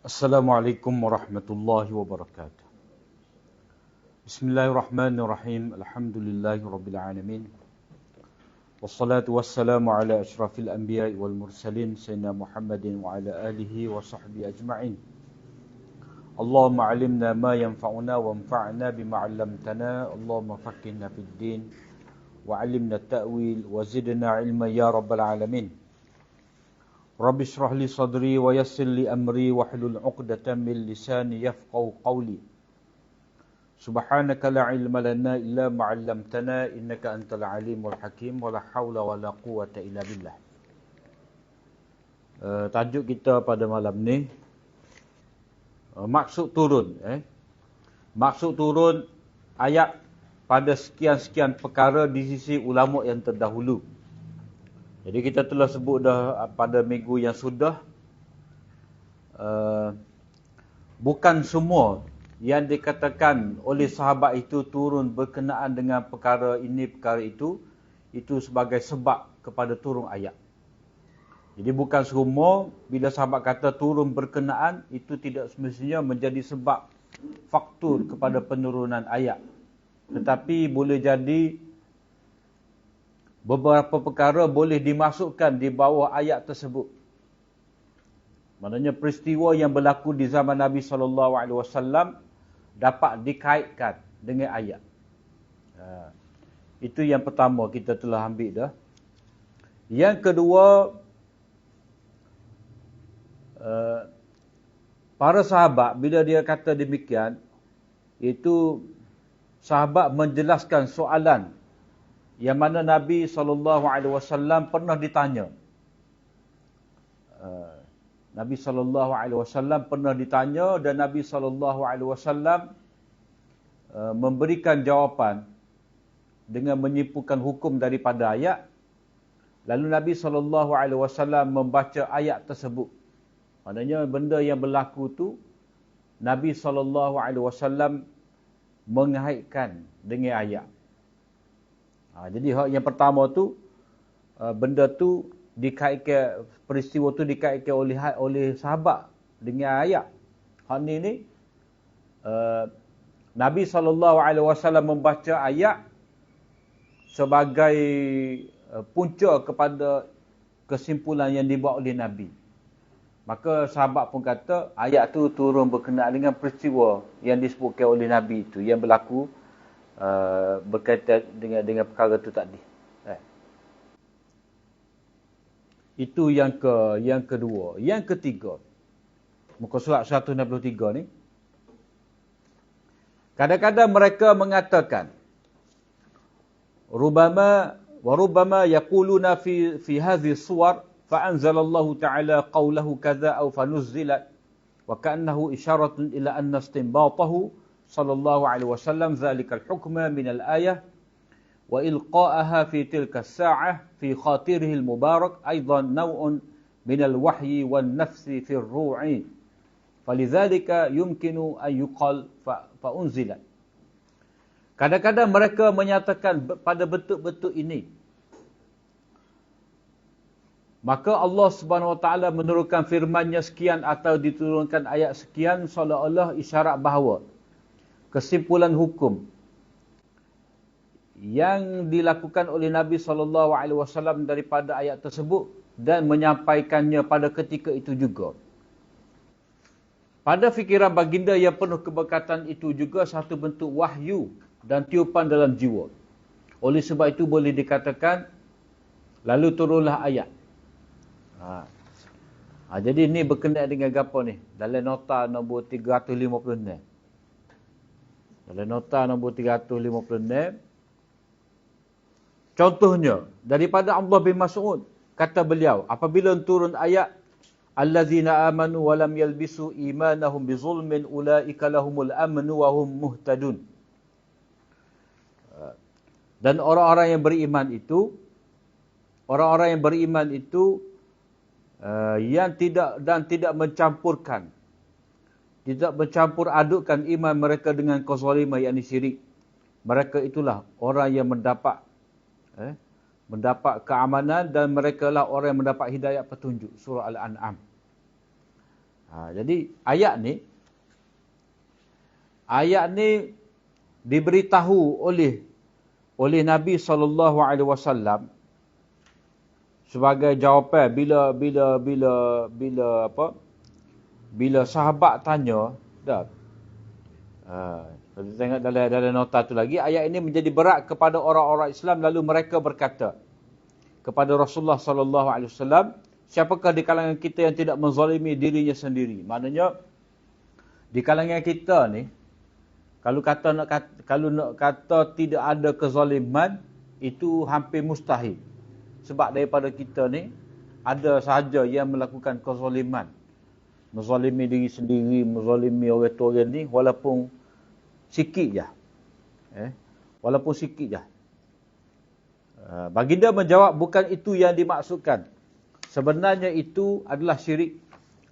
Assalamualaikum warahmatullahi wabarakatuh. Bismillahirrahmanirrahim. Alhamdulillahi rabbil alamin. Wassalatu wassalamu ala asyrafil anbiya'i wal mursalin sayyidina Muhammadin wa ala alihi wa sahbihi ajma'in. Allahumma 'allimna ma yanfa'una wanfa'na bima 'allamtana. Allahumma faqqihna fid din wa 'allimna at-ta'wil wa zidna 'ilman ya rabbal alamin. Rabbi shrah li sadri wa yassir li amri wahlul 'uqdatam min lisani yafqahu qawli. Subhanaka la ilma lana illa ma 'allamtana innaka antal alimul hakim wa la haula wa la quwwata illa billah. Tajuk kita pada malam ni maksud turun maksud turun ayat pada sekian-sekian perkara di sisi ulama yang terdahulu. Jadi kita telah sebut dah pada minggu yang sudah, bukan semua yang dikatakan oleh sahabat itu turun berkenaan dengan perkara ini, perkara itu sebagai sebab kepada turun ayat. Jadi bukan semua bila sahabat kata turun berkenaan, itu tidak semestinya menjadi sebab faktor kepada penurunan ayat. Tetapi boleh jadi beberapa perkara boleh dimasukkan di bawah ayat tersebut. Maknanya peristiwa yang berlaku di zaman Nabi SAW dapat dikaitkan dengan ayat. Itu yang pertama kita telah ambil dah. Yang kedua, para sahabat bila dia kata demikian, itu sahabat menjelaskan soalan yang mana Nabi SAW pernah ditanya. Nabi SAW pernah ditanya dan Nabi SAW memberikan jawapan dengan menyimpulkan hukum daripada ayat. Lalu Nabi SAW membaca ayat tersebut. Maknanya benda yang berlaku tu Nabi SAW mengaitkan dengan ayat. Jadi yang pertama tu, benda tu dikaitkan, peristiwa tu dikaitkan oleh sahabat dengan ayat. Hal ni Nabi SAW membaca ayat sebagai punca kepada kesimpulan yang dibuat oleh Nabi. Maka sahabat pun kata ayat tu turun berkenaan dengan peristiwa yang disebutkan oleh Nabi itu, yang berlaku berkaitan dengan perkara itu tadi. Itu yang kedua. Yang ketiga, muka surat 163 ni, kadang-kadang mereka mengatakan rubbama yaquluna fi hadhihi suwar fa anzalallahu ta'ala qawlahu kadza aw fanuzzilat wa ka'annahu isyaratun ila anna istinbatahu sallallahu alaihi wasallam zalikal hukma min al-ayah wa ilqa'aha fi tilka as-sa'ah fi khatirihi al-mubarak aidan naw'un min al-wahyi wan nafsi fi ar-ru'i falidhalika yumkinu an yuqal fa unzilat. Kadang-kadang mereka menyatakan pada bentuk-bentuk ini, maka Allah Subhanahu Wa Taala menurunkan firman-Nya sekian atau diturunkan ayat sekian seolah-olah isyarat bahawa kesimpulan hukum yang dilakukan oleh Nabi SAW daripada ayat tersebut dan menyampaikannya pada ketika itu juga. Pada fikiran baginda yang penuh keberkatan itu juga satu bentuk wahyu dan tiupan dalam jiwa. Oleh sebab itu boleh dikatakan lalu turunlah ayat. Jadi ini berkenaan dengan apa ni? Dalam nota nombor 356. Dalam nota nombor 356, contohnya daripada Abdullah bin Mas'ud, kata beliau, apabila turun ayat allazina amanu wa lam yalbisu imanahum bizulmin ulaika lahumul amnu wa hum muhtadun. Dan orang-orang yang beriman itu yang tidak mencampur adukkan iman mereka dengan kezaliman, yakni syirik. Mereka itulah orang yang mendapat keamanan dan mereka lah orang yang mendapat hidayah petunjuk. Surah Al-An'am. Jadi ayat ni diberitahu oleh Nabi SAW sebagai jawapan bila sahabat tanya, kalau tengok dalam nota tu lagi, ayat ini menjadi berat kepada orang-orang Islam, lalu mereka berkata kepada Rasulullah SAW, siapakah di kalangan kita yang tidak menzalimi dirinya sendiri? Maknanya di kalangan kita ni, kalau nak kata tidak ada kezaliman, itu hampir mustahil. Sebab daripada kita ni ada sahaja yang melakukan kezaliman, menzalimi diri sendiri, menzalimi orang tua ni, walaupun sikit je. Walaupun sikit je. Baginda menjawab, bukan itu yang dimaksudkan. Sebenarnya itu adalah syirik.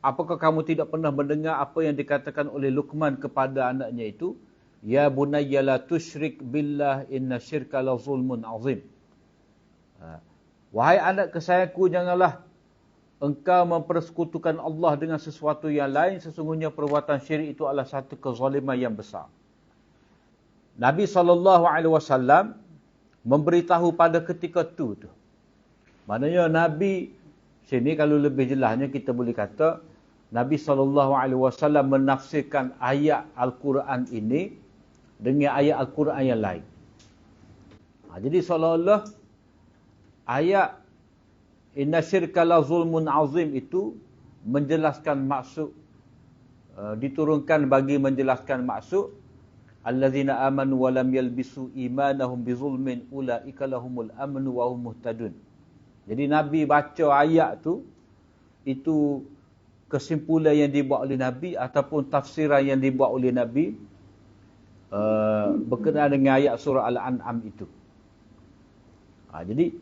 Apakah kamu tidak pernah mendengar apa yang dikatakan oleh Luqman kepada anaknya itu? Ya bunayya la tusyrik billah inna syirka la zulmun azim. Wahai anak kesayanganku, janganlah engkau mempersekutukan Allah dengan sesuatu yang lain. Sesungguhnya perbuatan syirik itu adalah satu kezaliman yang besar. Nabi SAW memberitahu pada ketika tu. Maknanya Nabi, sini kalau lebih jelasnya kita boleh kata, Nabi SAW menafsirkan ayat Al-Quran ini dengan ayat Al-Quran yang lain. Jadi seolah-olah ayat inna syirka la zulmun azim itu menjelaskan maksud, diturunkan bagi menjelaskan maksud allazina amanu wa lam yalbisu imanahum bizulmin ulaika lahumul amnu wa hum muhtadun. Jadi Nabi baca ayat tu, itu kesimpulan yang dibuat oleh Nabi ataupun tafsiran yang dibuat oleh Nabi berkenaan dengan ayat surah Al-An'am itu. Jadi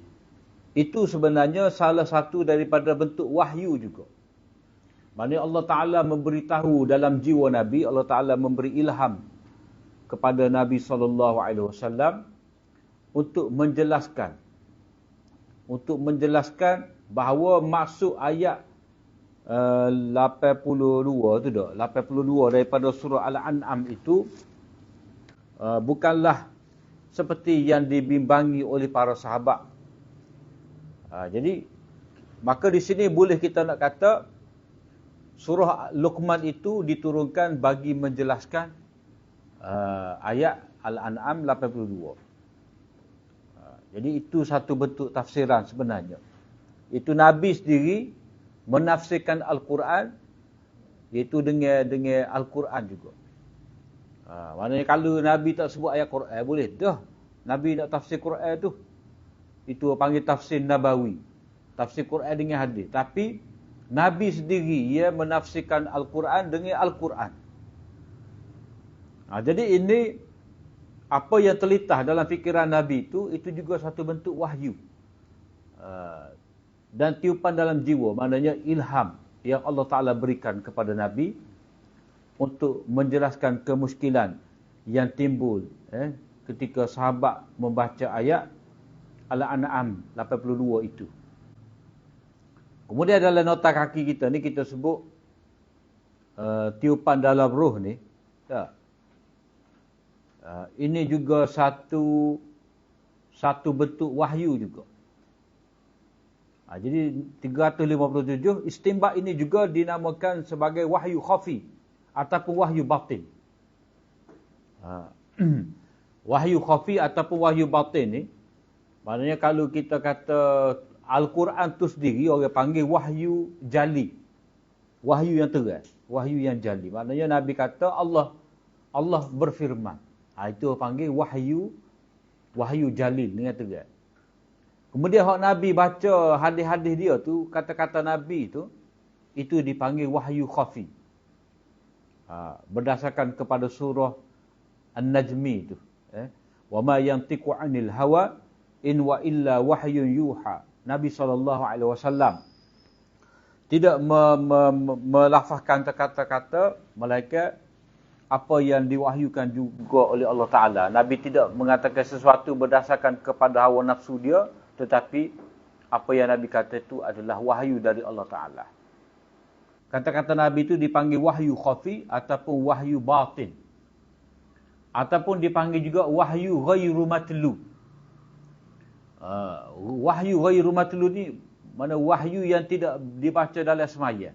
itu sebenarnya salah satu daripada bentuk wahyu juga. Maksudnya Allah Ta'ala memberitahu dalam jiwa Nabi, Allah Ta'ala memberi ilham kepada Nabi SAW untuk menjelaskan bahawa maksud ayat 82 tu dah, 82 daripada surah Al-An'am itu bukanlah seperti yang dibimbangi oleh para sahabat. Jadi maka di sini boleh kita nak kata surah Luqman itu diturunkan bagi menjelaskan ayat Al-An'am 82. Jadi itu satu bentuk tafsiran sebenarnya. Itu Nabi sendiri menafsirkan Al-Quran, iaitu dengan Al-Quran juga. Maknanya kalau Nabi tak sebut ayat Quran, boleh dah Nabi nak tafsir Quran tu, itu panggil tafsir Nabawi, tafsir Quran dengan hadis. Tapi Nabi sendiri ia menafsirkan Al-Quran dengan Al-Quran. Jadi ini apa yang terlintas dalam fikiran Nabi itu juga satu bentuk wahyu dan tiupan dalam jiwa, maknanya ilham yang Allah Ta'ala berikan kepada Nabi untuk menjelaskan kemuskilan yang timbul ketika sahabat membaca ayat Al-An'am 82 itu. Kemudian dalam nota kaki kita ni kita sebut tiupan dalam roh ni. Ini juga satu bentuk wahyu juga. Jadi 357 istinbat ini juga dinamakan sebagai wahyu khafi ataupun wahyu batin. Wahyu khafi ataupun wahyu batin ni, maknanya kalau kita kata Al-Quran tu sendiri orang panggil wahyu jali. Wahyu yang terang, wahyu yang jali. Maknanya Nabi kata Allah berfirman. Itu panggil wahyu jalil dengan terang. Kemudian hak Nabi baca hadis-hadis dia tu, kata-kata Nabi tu, itu dipanggil wahyu khafi. Berdasarkan kepada surah An-Najmi tu. Wa ma yantiqu 'anil hawa in wa illa wahyun yuha. Nabi SAW tidak melafazkan kata-kata malaikat apa yang diwahyukan juga oleh Allah Ta'ala. Nabi tidak mengatakan sesuatu berdasarkan kepada hawa nafsu dia, tetapi apa yang Nabi kata itu adalah wahyu dari Allah Ta'ala. Kata-kata Nabi itu dipanggil wahyu khafi ataupun wahyu batin. Ataupun dipanggil juga wahyu ghairu matlu. Wahyu ghairu matlu ni mana wahyu yang tidak dibaca dalam semaya.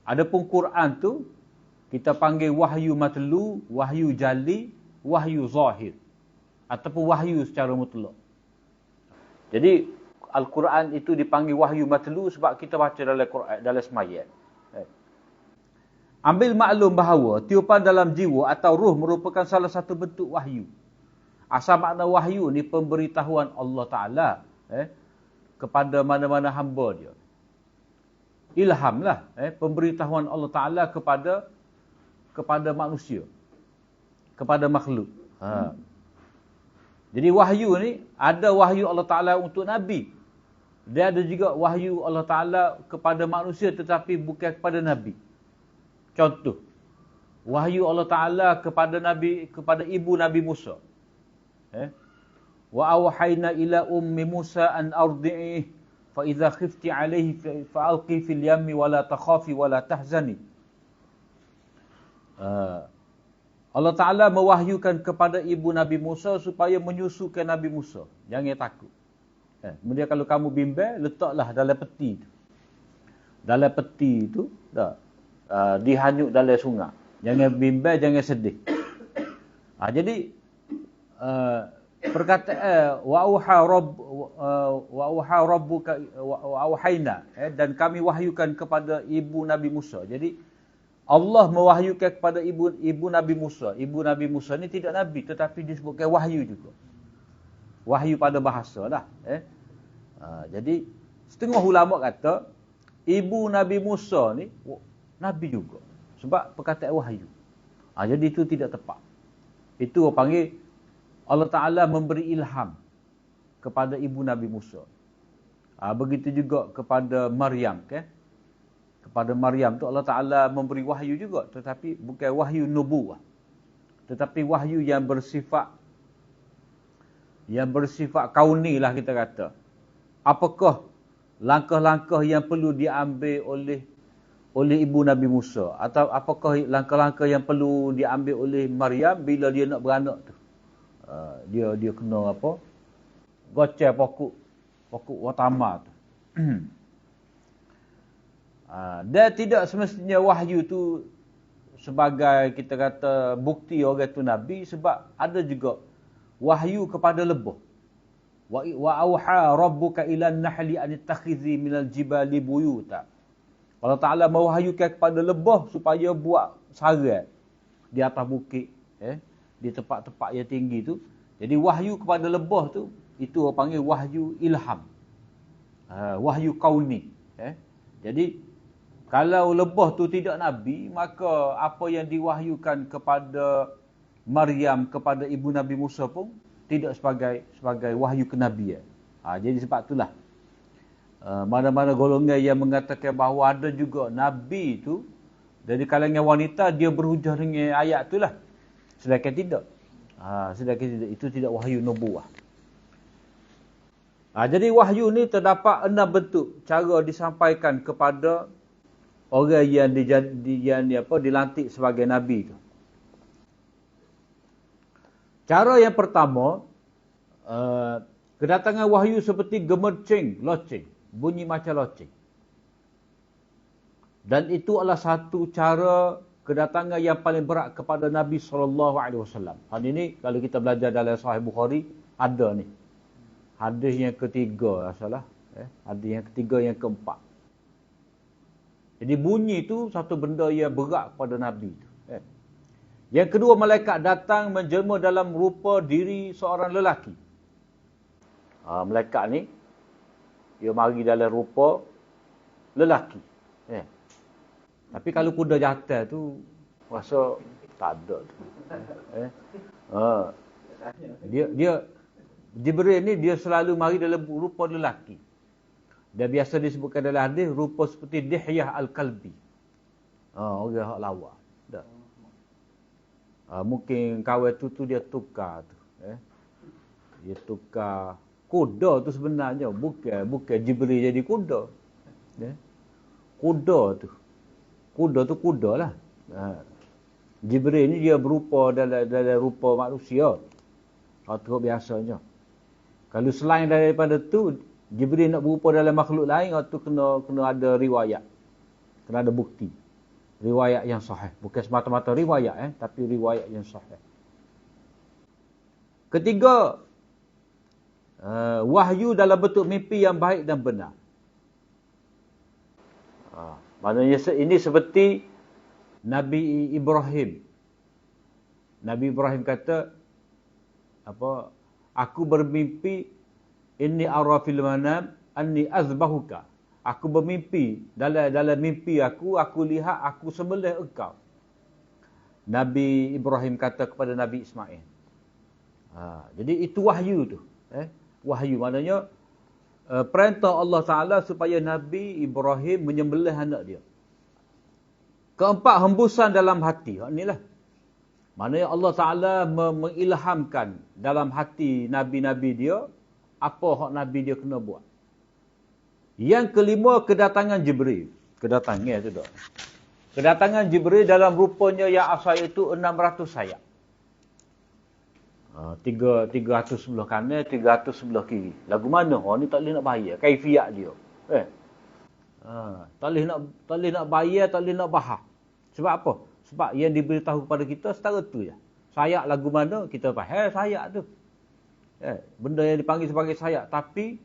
Adapun Quran tu kita panggil wahyu matlu, wahyu jali, wahyu zahir ataupun wahyu secara mutlak. Jadi Al-Quran itu dipanggil wahyu matlu sebab kita baca dalam semaya. Ambil maklum bahawa tiupan dalam jiwa atau ruh merupakan salah satu bentuk wahyu. Asal makna wahyu ni pemberitahuan Allah Ta'ala kepada mana-mana hamba dia. Ilhamlah pemberitahuan Allah Ta'ala kepada manusia, kepada makhluk. Jadi wahyu ni ada wahyu Allah Ta'ala untuk Nabi. Dia ada juga wahyu Allah Ta'ala kepada manusia tetapi bukan kepada Nabi. Contoh, wahyu Allah Ta'ala kepada ibu Nabi Musa. Wa awhayna ila ummi Musa an ardi'ih fa idza khifti alayhi fa alqi fil yammi wa la takhafi wa la tahzani. Allah Ta'ala mewahyukan kepada ibu Nabi Musa supaya menyusukan Nabi Musa. Jangan takut. Kemudian kalau kamu bimbang, letaklah dalam peti tu. Dalam peti tu, dihanyut dalam sungai. Jangan bimbang, jangan sedih. Jadi, perkataan wa'auha rabbuka wa'auhayna, dan kami wahyukan kepada ibu Nabi Musa. Jadi, Allah mewahyukan kepada ibu Nabi Musa. Ibu Nabi Musa ni tidak Nabi, tetapi disebutkan wahyu juga. Wahyu pada bahasa lah. Jadi, setengah ulama kata, ibu Nabi Musa ni, Nabi juga. Sebab perkataan wahyu. Jadi itu tidak tepat. Itu orang panggil, Allah Ta'ala memberi ilham kepada ibu Nabi Musa. Begitu juga kepada Maryam. Kepada Maryam tu Allah Ta'ala memberi wahyu juga. Tetapi bukan wahyu nubuwah. Tetapi wahyu yang bersifat kauni lah kita kata. Apakah langkah-langkah yang perlu diambil oleh ibu Nabi Musa? Atau apakah langkah-langkah yang perlu diambil oleh Maryam bila dia nak beranak tu? Dia kena apa? Goceh pokok watama tu. Dan tidak semestinya wahyu tu sebagai kita kata bukti orang tu Nabi, sebab ada juga wahyu kepada lebah. Wa auha rabbuka ilan nahli an tattakhidhi minal jibali buyuta. Allah Ta'ala mewahyukan kepada lebah supaya buat sarang di atas bukit, di tempat-tempat yang tinggi tu. Jadi wahyu kepada lebah tu, itu orang panggil wahyu ilham. Wahyu kauni. Jadi kalau lebah tu tidak Nabi, maka apa yang diwahyukan kepada Maryam, kepada ibu Nabi Musa pun tidak sebagai wahyu kenabian. Jadi sebab itulah mana-mana golongan yang mengatakan bahawa ada juga Nabi itu dari kalangan wanita, dia berhujah dengan ayat itulah. Sedangkan tidak. Itu tidak wahyu nubuwah. Jadi wahyu ni terdapat 6 bentuk cara disampaikan kepada orang yang dilantik sebagai Nabi itu. Cara yang pertama, kedatangan wahyu seperti gemercing, loceng, bunyi macam loceng. Dan itu adalah satu cara kedatangan yang paling berat kepada Nabi SAW. Hal ini kalau kita belajar dalam Sahih Bukhari, ada ni. Hadis yang ketiga, hadis yang ketiga, yang keempat. Jadi bunyi itu satu benda yang berat kepada Nabi itu. Yang kedua, malaikat datang menjelma dalam rupa diri seorang lelaki. Malaikat ni, dia mari dalam rupa lelaki. Tapi kalau kuda jantan tu, rasa tak ada tu. Jibril ni dia selalu mari dalam rupa lelaki. Dia biasa disebutkan dalam hadis rupa seperti Dihyah Al-Kalbi. Orang hak lawa. Mungkin kawan tu dia tukar tu. Dia tukar kuda tu sebenarnya, bukan Jibril jadi kuda. kuda tu. Kuda lah. Jibril ni dia berupa dalam rupa manusia. Atau biasanya. Kalau selain daripada tu, Jibril nak berupa dalam makhluk lain, itu kena ada riwayat. Kena ada bukti. Riwayat yang sahih. Bukan semata-mata riwayat, tapi riwayat yang sahih. Ketiga, wahyu dalam bentuk mimpi yang baik dan benar. Maknanya ini seperti Nabi Ibrahim. Nabi Ibrahim kata, aku bermimpi, inni ara fil manam anni azbahuka. Aku bermimpi, dalam mimpi aku lihat aku sembelih engkau. Nabi Ibrahim kata kepada Nabi Ismail. Jadi itu wahyu tu. Wahyu maknanya perintah Allah Ta'ala supaya Nabi Ibrahim menyembelih anak dia. Keempat, hembusan dalam hati. Inilah. Maknanya Allah Ta'ala mengilhamkan dalam hati Nabi-Nabi dia, apa hak Nabi dia kena buat. Yang kelima, kedatangan Jibril. Kedatangan Jibril dalam rupanya yang asal itu 600 sayap. 300 sebelah kanan, 300 sebelah kiri. Lagu mana? Ni tak boleh nak bayar. Kaifiat dia. Tak boleh nak bayar, tak boleh nak bahas. Sebab apa? Sebab yang diberitahu kepada kita setara tu je. Sayap lagu mana, kita faham sayap tu. Benda yang dipanggil sebagai sayap. Tapi,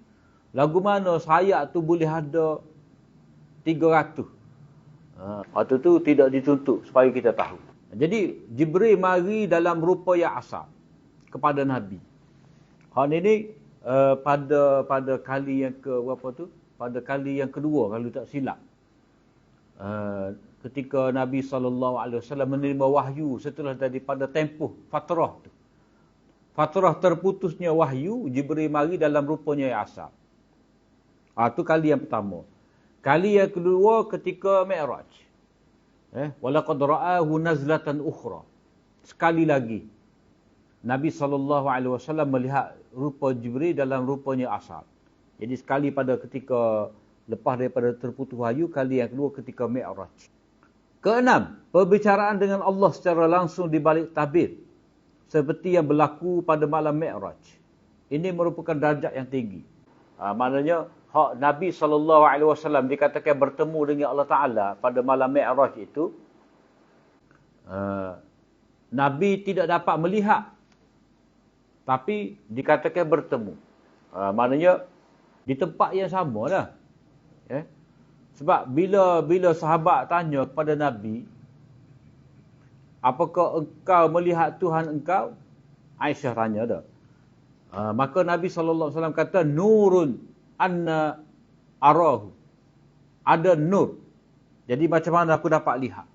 lagu mana sayap tu boleh ada 300. Waktu tu tidak dituntut supaya kita tahu. Jadi, Jibril mari dalam rupa yang asal kepada Nabi. Hal ini pada kali yang berapa tu? Pada kali yang kedua kalau tak silap. Ketika Nabi SAW menerima wahyu setelah daripada tempoh fatrah tu. Fatrah terputusnya wahyu, Jibril mari dalam rupanya yang asal. Itu kali yang pertama. Kali yang kedua ketika Mi'raj. Walaqad ra'ahu nazlatan ukhra. Sekali lagi Nabi SAW melihat rupa Jibril dalam rupanya asal. Jadi sekali pada ketika lepas daripada terputus wahyu, kali yang kedua ketika Mi'raj. Keenam, perbicaraan dengan Allah secara langsung di balik tabir. Seperti yang berlaku pada malam Mi'raj. Ini merupakan darjat yang tinggi. Maknanya, Nabi SAW dikatakan bertemu dengan Allah Ta'ala pada malam Mi'raj itu. Nabi tidak dapat melihat. Tapi dikatakan bertemu. Maknanya, di tempat yang sama dah. Sebab bila sahabat tanya kepada Nabi, apakah engkau melihat Tuhan engkau? Aisyah tanya dah. Maka Nabi SAW kata, nurun anna arahu. Ada nur. Jadi macam mana aku dapat lihat?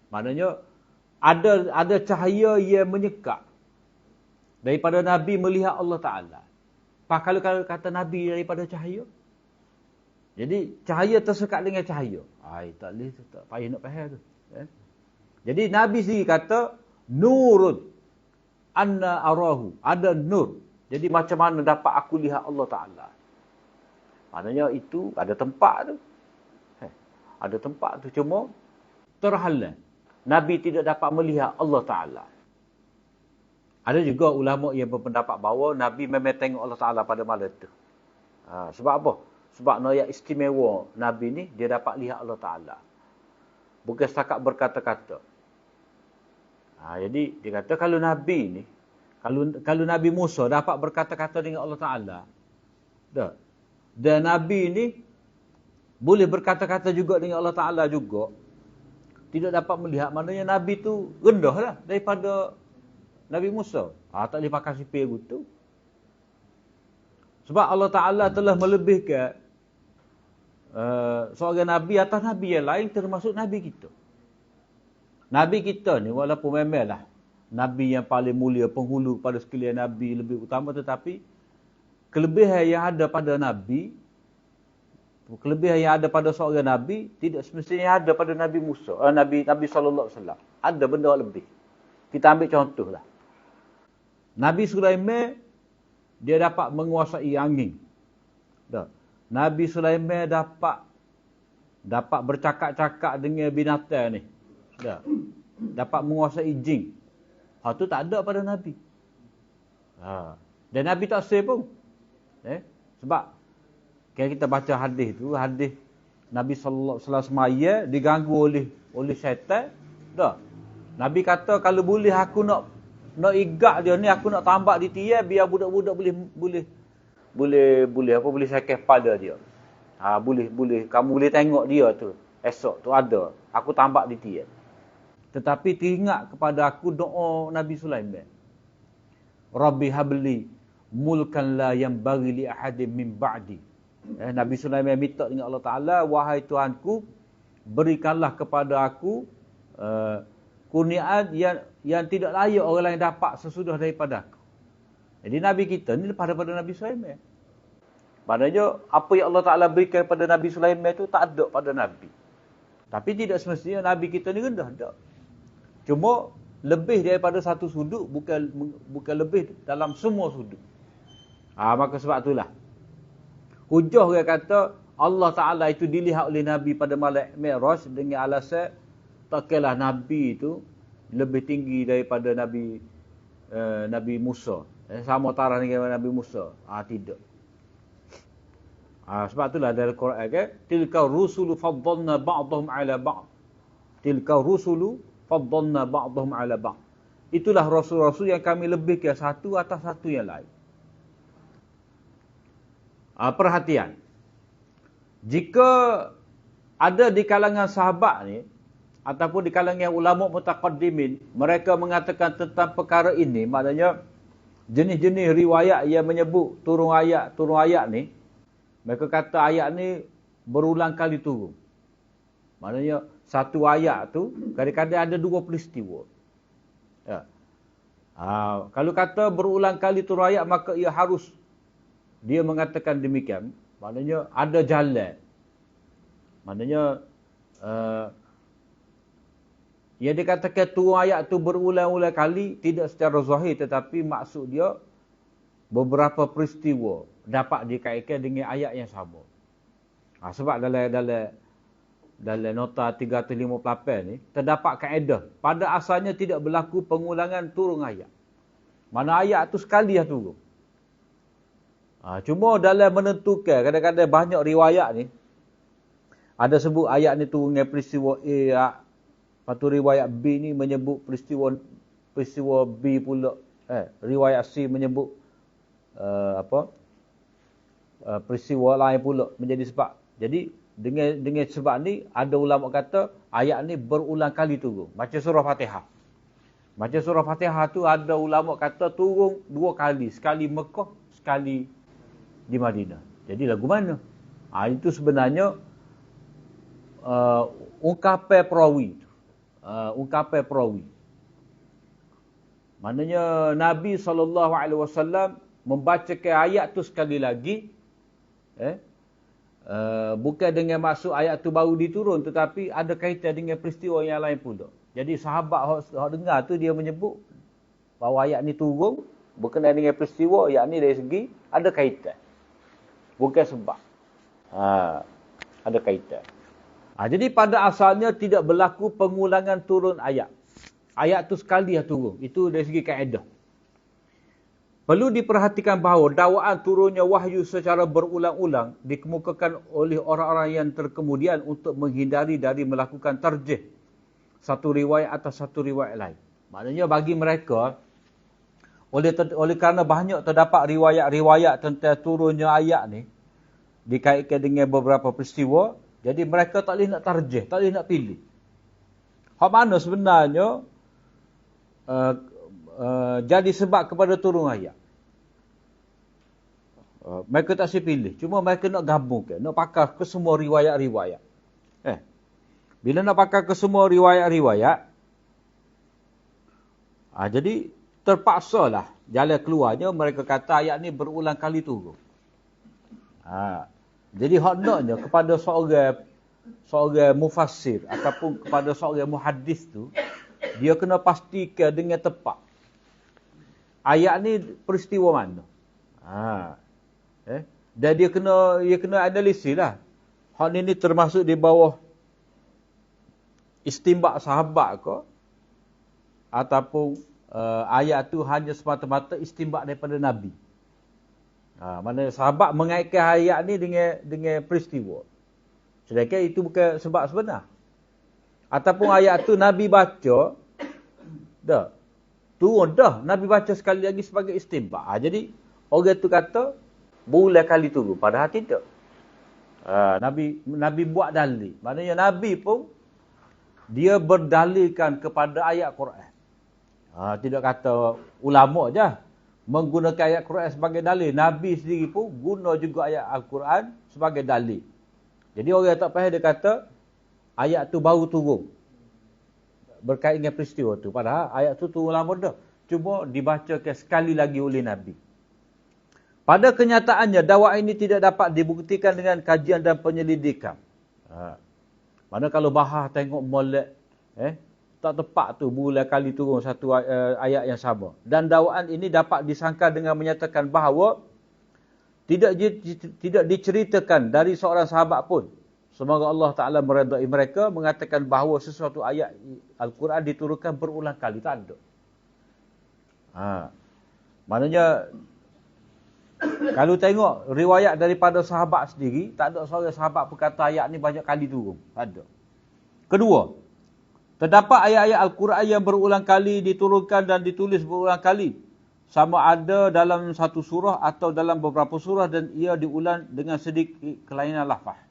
Maknanya, ada cahaya yang menyekat daripada Nabi melihat Allah Ta'ala. Kalau kata Nabi daripada cahaya, jadi cahaya tersekat dengan cahaya. Tak boleh, tak payah nak faham tu. Jadi Nabi sendiri kata, nurun anna arahu. Ada nur. Jadi macam mana dapat aku lihat Allah Ta'ala? Maknanya itu ada tempat tu. Ada tempat tu, cuma terhalang. Nabi tidak dapat melihat Allah Ta'ala. Ada juga ulama yang berpendapat bahawa Nabi memang tengok Allah Ta'ala pada malam itu. Sebab apa? Sebab yang istimewa Nabi ni, dia dapat lihat Allah Ta'ala. Bukan setakat berkata-kata. Jadi, dia kata kalau Nabi ni, kalau Nabi Musa dapat berkata-kata dengan Allah Ta'ala, dan Nabi ni boleh berkata-kata juga dengan Allah Ta'ala juga, tidak dapat melihat, maknanya Nabi tu rendah lah daripada Nabi Musa. Tak boleh pakai sipir gitu. Sebab Allah Ta'ala telah melebihkan seorang Nabi atas Nabi yang lain, termasuk Nabi kita. Nabi kita ni walaupun memanglah Nabi yang paling mulia, penghulu pada sekalian Nabi lebih utama, tetapi kelebihan yang ada pada Nabi, kelebihan yang ada pada seorang Nabi, tidak semestinya ada pada Nabi Musa, Nabi SAW. Ada benda lebih. Kita ambil contoh lah. Nabi Sulaiman, dia dapat menguasai angin. Nabi Sulaiman dapat dapat bercakap-cakap dengan binatang ni. Dah. Dapat menguasai jin. Hal tu tak ada pada Nabi. Dan Nabi tak say pun. Sebab kalau kita baca hadis tu, hadis Nabi sallallahu alaihi wasallam diganggu oleh syaitan. Dah. Nabi kata kalau boleh aku nak igak dia ni, aku nak tambak di tiang biar budak-budak boleh sakit kepala dia. Boleh kamu boleh tengok dia tu. Esok tu ada. Aku tambak di tiang. Tetapi teringat kepada aku doa Nabi Sulaiman. Rabbi habli mulkan la yanbaghi li ahadin min ba'di. Nabi Sulaiman minta dengan Allah Ta'ala, wahai Tuhanku, berikanlah kepada aku kurniaan yang tidak layak orang lain dapat sesudah daripada aku. Jadi Nabi kita ni pada Nabi Sulaiman. Maknanya apa yang Allah Ta'ala berikan kepada Nabi Sulaiman itu tak ada pada Nabi. Tapi tidak semestinya Nabi kita ni rendah. Tak. Cuma lebih daripada satu sudut, bukan lebih dalam semua sudut. Maka sebab itulah. Hujah dia kata Allah Ta'ala itu dilihat oleh Nabi pada malam Mi'raj dengan alasan tak kira Nabi itu lebih tinggi daripada Nabi Musa. Sama taraf dengan Nabi Musa. Tidak. Sebab itulah dalam Quran kan, tilka rusulu faddalna ba'dahum 'ala ba'd. Tilka rusulu faddalna ba'dahum 'ala ba'd. Itulah rasul-rasul yang kami lebihkan satu atas satu yang lain. Perhatian. Jika ada di kalangan sahabat ni ataupun di kalangan ulama mutaqaddimin, mereka mengatakan tentang perkara ini, maknanya jenis-jenis riwayat yang menyebut turun ayat ni, mereka kata ayat ni berulang kali turun. Maknanya satu ayat tu kadang-kadang ada dua peristiwa. Ya. Kalau kata berulang kali turun ayat, maka ia harus dia mengatakan demikian. Maknanya ada jalan. Maknanya yang dikatakan turun ayat tu berulang-ulang kali tidak secara zahir, tetapi maksud dia beberapa peristiwa dapat dikaitkan dengan ayat yang sama. Sebab dalam nota 358 ni terdapat kaedah pada asalnya tidak berlaku pengulangan turun ayat. Mana ayat tu sekali dah turun. Cuma dalam menentukan, kadang-kadang banyak riwayat ni ada sebut ayat ni turun dengan peristiwa A, lepas tu riwayat B ni menyebut peristiwa B pula, riwayat C menyebut peristiwa lain pula menjadi sebab. Jadi dengan sebab ni ada ulama kata ayat ni berulang kali turun. Macam surah Fatihah. Macam surah Fatihah tu ada ulama kata turun dua kali, sekali Mekah, sekali di Madinah. Jadi lagu mana? Itu sebenarnya ungkapan perawi. Ungkapan perawi. Maknanya Nabi SAW membacakan ayat tu sekali lagi. Bukan dengan maksud ayat tu baru diturun, tetapi ada kaitan dengan peristiwa yang lain pula. Jadi sahabat yang dengar tu dia menyebut bahawa ayat ni turun berkenaan dengan peristiwa, yakni dari segi ada kaitan. Bukan sebab. Ada kaitan. Jadi pada asalnya tidak berlaku pengulangan turun ayat. Ayat tu sekali dah turun. Itu dari segi kaedah. Perlu diperhatikan bahawa dakwaan turunnya wahyu secara berulang-ulang dikemukakan oleh orang-orang yang terkemudian untuk menghindari dari melakukan tarjih satu riwayat atas satu riwayat lain. Maknanya bagi mereka, oleh kerana banyak terdapat riwayat-riwayat tentang turunnya ayat ni dikaitkan dengan beberapa peristiwa, jadi mereka tak boleh nak tarjih, tak boleh nak pilih. Hak mana sebenarnya jadi sebab kepada turun ayat. Mereka tak boleh pilih. Cuma mereka nak gabungkan, nak pakar ke semua riwayat-riwayat. Bila nak pakar ke semua riwayat-riwayat, jadi terpaksalah jalan keluarnya mereka kata ayat ni berulang kali turun. Jadi hak naknya kepada seorang mufassir ataupun kepada seorang muhaddis tu, dia kena pastikan dengan tepat ayat ni peristiwa mana. Dan dia kena analisis lah. hak ni termasuk di bawah istimbak sahabat ke, ataupun ayat tu hanya semata-mata istimbak daripada Nabi. Mana sahabat mengaitkan ayat ni dengan peristiwa. Sedangkan itu bukan sebab sebenar. Ataupun ayat tu Nabi baca, turun dah. Nabi baca sekali lagi sebagai istimbak. Jadi orang tu kata berulang kali turun. Padahal tidak. Nabi buat dalil. Maknanya Nabi pun dia berdalilkan kepada ayat Quran. Tidak kata ulama je menggunakan ayat Quran sebagai dalil. Nabi sendiri pun guna juga ayat Al-Quran sebagai dalil. Jadi orang tak faham dia kata ayat tu baru turun berkait dengan peristiwa tu. Padahal ayat tu turun lama dah. Cuma dibacakan sekali lagi oleh Nabi. Pada kenyataannya, dakwah ini tidak dapat dibuktikan dengan kajian dan penyelidikan. Mana kalau bahar tengok molek, tak tepat tu berulang kali turun satu ayat yang sama. Dan dakwaan ini dapat disangka dengan menyatakan bahawa tidak diceritakan dari seorang sahabat pun. Semoga Allah Ta'ala meredai mereka mengatakan bahawa sesuatu ayat Al-Quran diturunkan berulang kali. Tak ada. Maknanya kalau tengok riwayat daripada sahabat sendiri, tak ada seorang sahabat pun kata ayat ni banyak kali turun. Tak ada. Kedua, terdapat ayat-ayat Al-Quran yang berulang kali diturunkan dan ditulis berulang kali. Sama ada dalam satu surah atau dalam beberapa surah dan ia diulang dengan sedikit kelainan lafaz.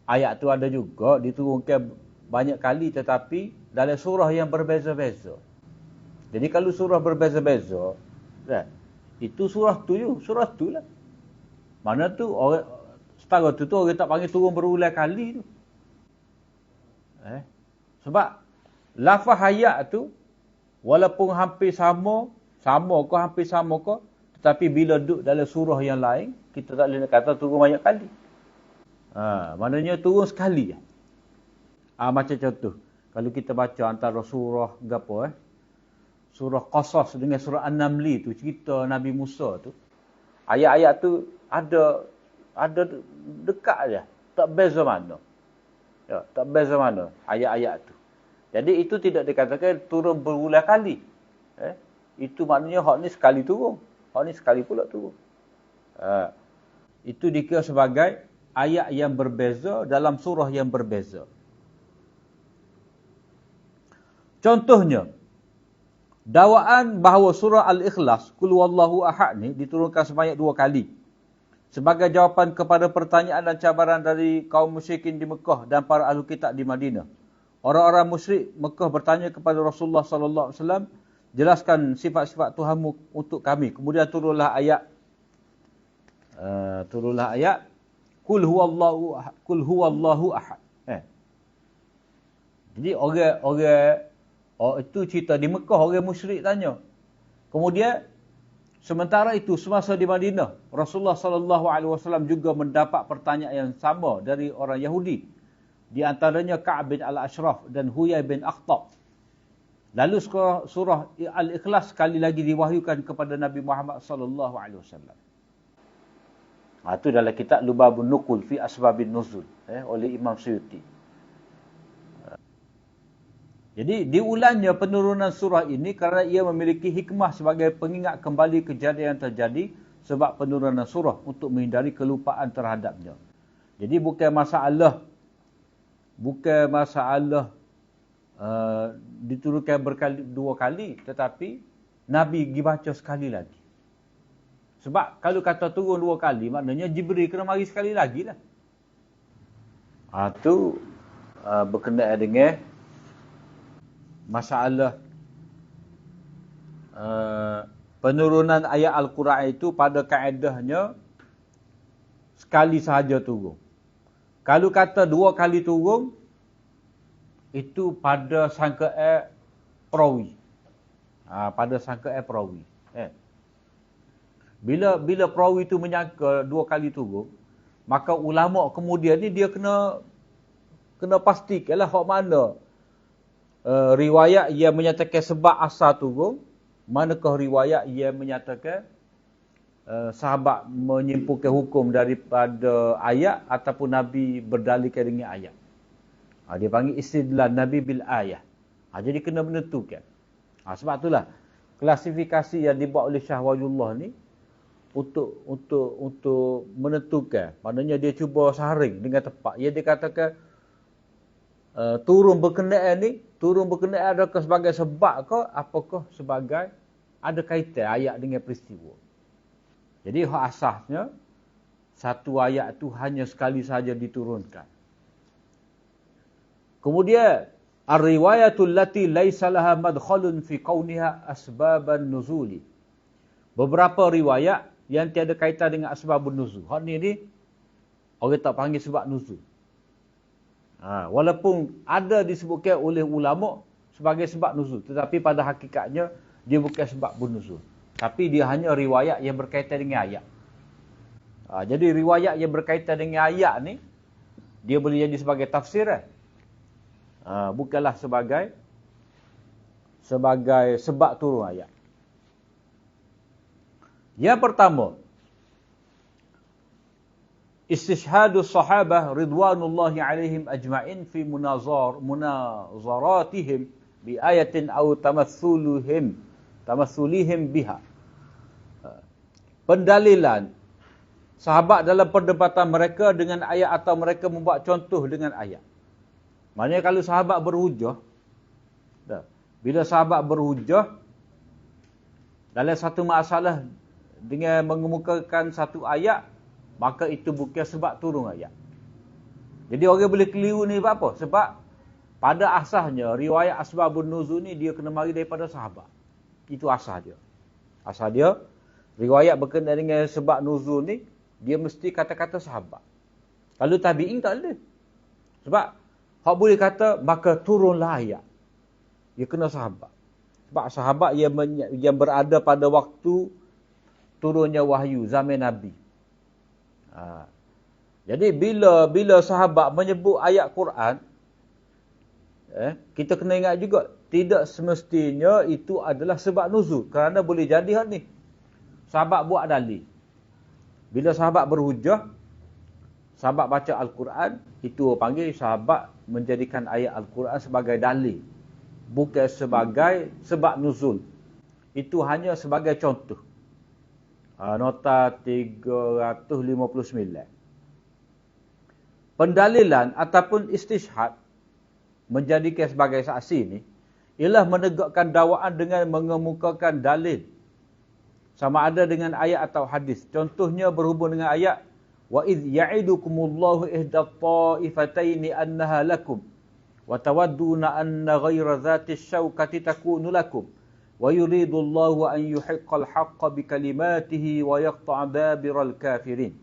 Ayat tu ada juga diturunkan banyak kali tetapi dalam surah yang berbeza-beza. Jadi kalau surah berbeza-beza, itu surah tu lah. Mana tu orang setara tu orang tak panggil turun berulang kali tu. Sebab lafaz ayat tu walaupun hampir sama ke hampir sama ke, tetapi bila duduk dalam surah yang lain, kita tak boleh kata turun banyak kali. Maknanya turun sekali. Macam contoh, kalau kita baca antara surah apa surah Qasas dengan surah An-Namli tu, cerita Nabi Musa tu, ayat-ayat tu ada dekat aja, tak beza mana. Tak beza mana ayat-ayat tu. Jadi itu tidak dikatakan turun berulang kali. Itu maknanya hak ni sekali turun, hak ni sekali pula turun. Itu dikira sebagai ayat yang berbeza dalam surah yang berbeza. Contohnya, dakwaan bahawa surah Al-Ikhlas, Qul Huwallahu Ahad ni diturunkan sebanyak 2 kali. Sebagai jawapan kepada pertanyaan dan cabaran dari kaum musyrikin di Mekah dan para ahli kitab di Madinah. Orang-orang musyrik Mekah bertanya kepada Rasulullah sallallahu alaihi wasallam, jelaskan sifat-sifat Tuhanmu untuk kami. Kemudian turunlah ayat Qul Huwallahu Ahad. Jadi orang itu cerita di Mekah, orang musyrik tanya. Kemudian sementara itu semasa di Madinah, Rasulullah sallallahu alaihi wasallam juga mendapat pertanyaan yang sama dari orang Yahudi. Di antaranya Ka'ab bin Al-Ashraf dan Huyai bin Akhtab. Lalu surah Al-Ikhlas sekali lagi diwahyukan kepada Nabi Muhammad sallallahu alaihi wasallam. Itu dalam kitab Lubabun Nuqul fi Asbabin Nuzul oleh Imam Suyuti. Jadi diulangnya penurunan surah ini kerana ia memiliki hikmah sebagai pengingat kembali kejadian yang terjadi sebab penurunan surah untuk menghindari kelupaan terhadapnya. Jadi bukan masalah diturunkan 2 kali, tetapi Nabi dibaca sekali lagi. Sebab kalau kata turun 2 kali, maknanya Jibril kena mari sekali lagi lah. Itu berkenaan dengan masalah penurunan ayat Al-Quran itu pada kaedahnya sekali sahaja turun. Kalau kata 2 kali turun, itu pada sangkaan perawi. Pada sangkaan perawi. Bila perawi itu menyangka 2 kali turun, maka ulama kemudian ni dia kena pastikanlah hak mana riwayat yang menyatakan sebab asal turun, manakah riwayat yang menyatakan sahabat menyimpulkan hukum daripada ayat ataupun Nabi berdalilkan dengan ayat. Dia panggil istidlal Nabi bil ayat. Jadi kena menentukan. Sebab itulah klasifikasi yang dibuat oleh Syah Waliullah ni untuk menentukan. Maknanya dia cuba saring dengan tepat. Dia dikatakan turun berkenaan ni, turun berkenaan adakah sebagai sebab ke, apakah sebagai ada kaitan ayat dengan peristiwa. Jadi hak asasnya satu ayat tu hanya sekali saja diturunkan. Kemudian ar-riwayatul lati laisa laha madkhalun fi kauniha asbaban nuzuli. Beberapa riwayat yang tiada kaitan dengan asbabun nuzul. Hak ni orang tak panggil sebab nuzul. Walaupun ada disebutkan oleh ulama sebagai sebab nuzul, tetapi pada hakikatnya dia bukan sebab nuzul. Tapi dia hanya riwayat yang berkaitan dengan ayat. Jadi riwayat yang berkaitan dengan ayat ni dia boleh jadi sebagai tafsir. Bukanlah sebagai sebab turun ayat. Yang pertama, istishhadus sahabah ridwanullahi alaihim ajma'in fi munazaratihim bi ayatin aw tamatsulihim biha. Pendalilan sahabat dalam perdebatan mereka dengan ayat atau mereka membuat contoh dengan ayat. Maknanya kalau sahabat berhujah, bila sahabat berhujah dalam satu masalah dengan mengemukakan satu ayat, maka itu bukan sebab turun ayat. Jadi orang boleh keliru ni apa? Sebab pada asasnya riwayat asbabun nuzul ni dia kena mari daripada sahabat. Itu asas dia. Asal dia riwayat berkenaan dengan sebab nuzul ni dia mesti kata-kata sahabat. Kalau tabi'in tak ada. Sebab hak boleh kata maka turunlah ayat. Dia kena sahabat. Sebab sahabat yang berada pada waktu turunnya wahyu zaman Nabi. Jadi bila sahabat menyebut ayat Quran, kita kena ingat juga tidak semestinya itu adalah sebab nuzul. Kerana boleh jadi hal ni sahabat buat dalil. Bila sahabat berhujah, sahabat baca Al-Quran, itu panggil sahabat menjadikan ayat Al-Quran sebagai dalil, bukan sebagai sebab nuzul. Itu hanya sebagai contoh. Nota 359. Pendalilan ataupun istishhad menjadikan sebagai saksi ni ialah menegakkan dakwaan dengan mengemukakan dalil, sama ada dengan ayat atau hadis. Contohnya berhubung dengan ayat wa idh ya'idukumullahu ihdat ta'ifataini annaha lakum wa tawadduna anna ghayra dhatish syauqati takunu lakum wa yuridullahu an yuhiqqal haqqa bikalimatihi wa yaqta'a dabiral kafirin.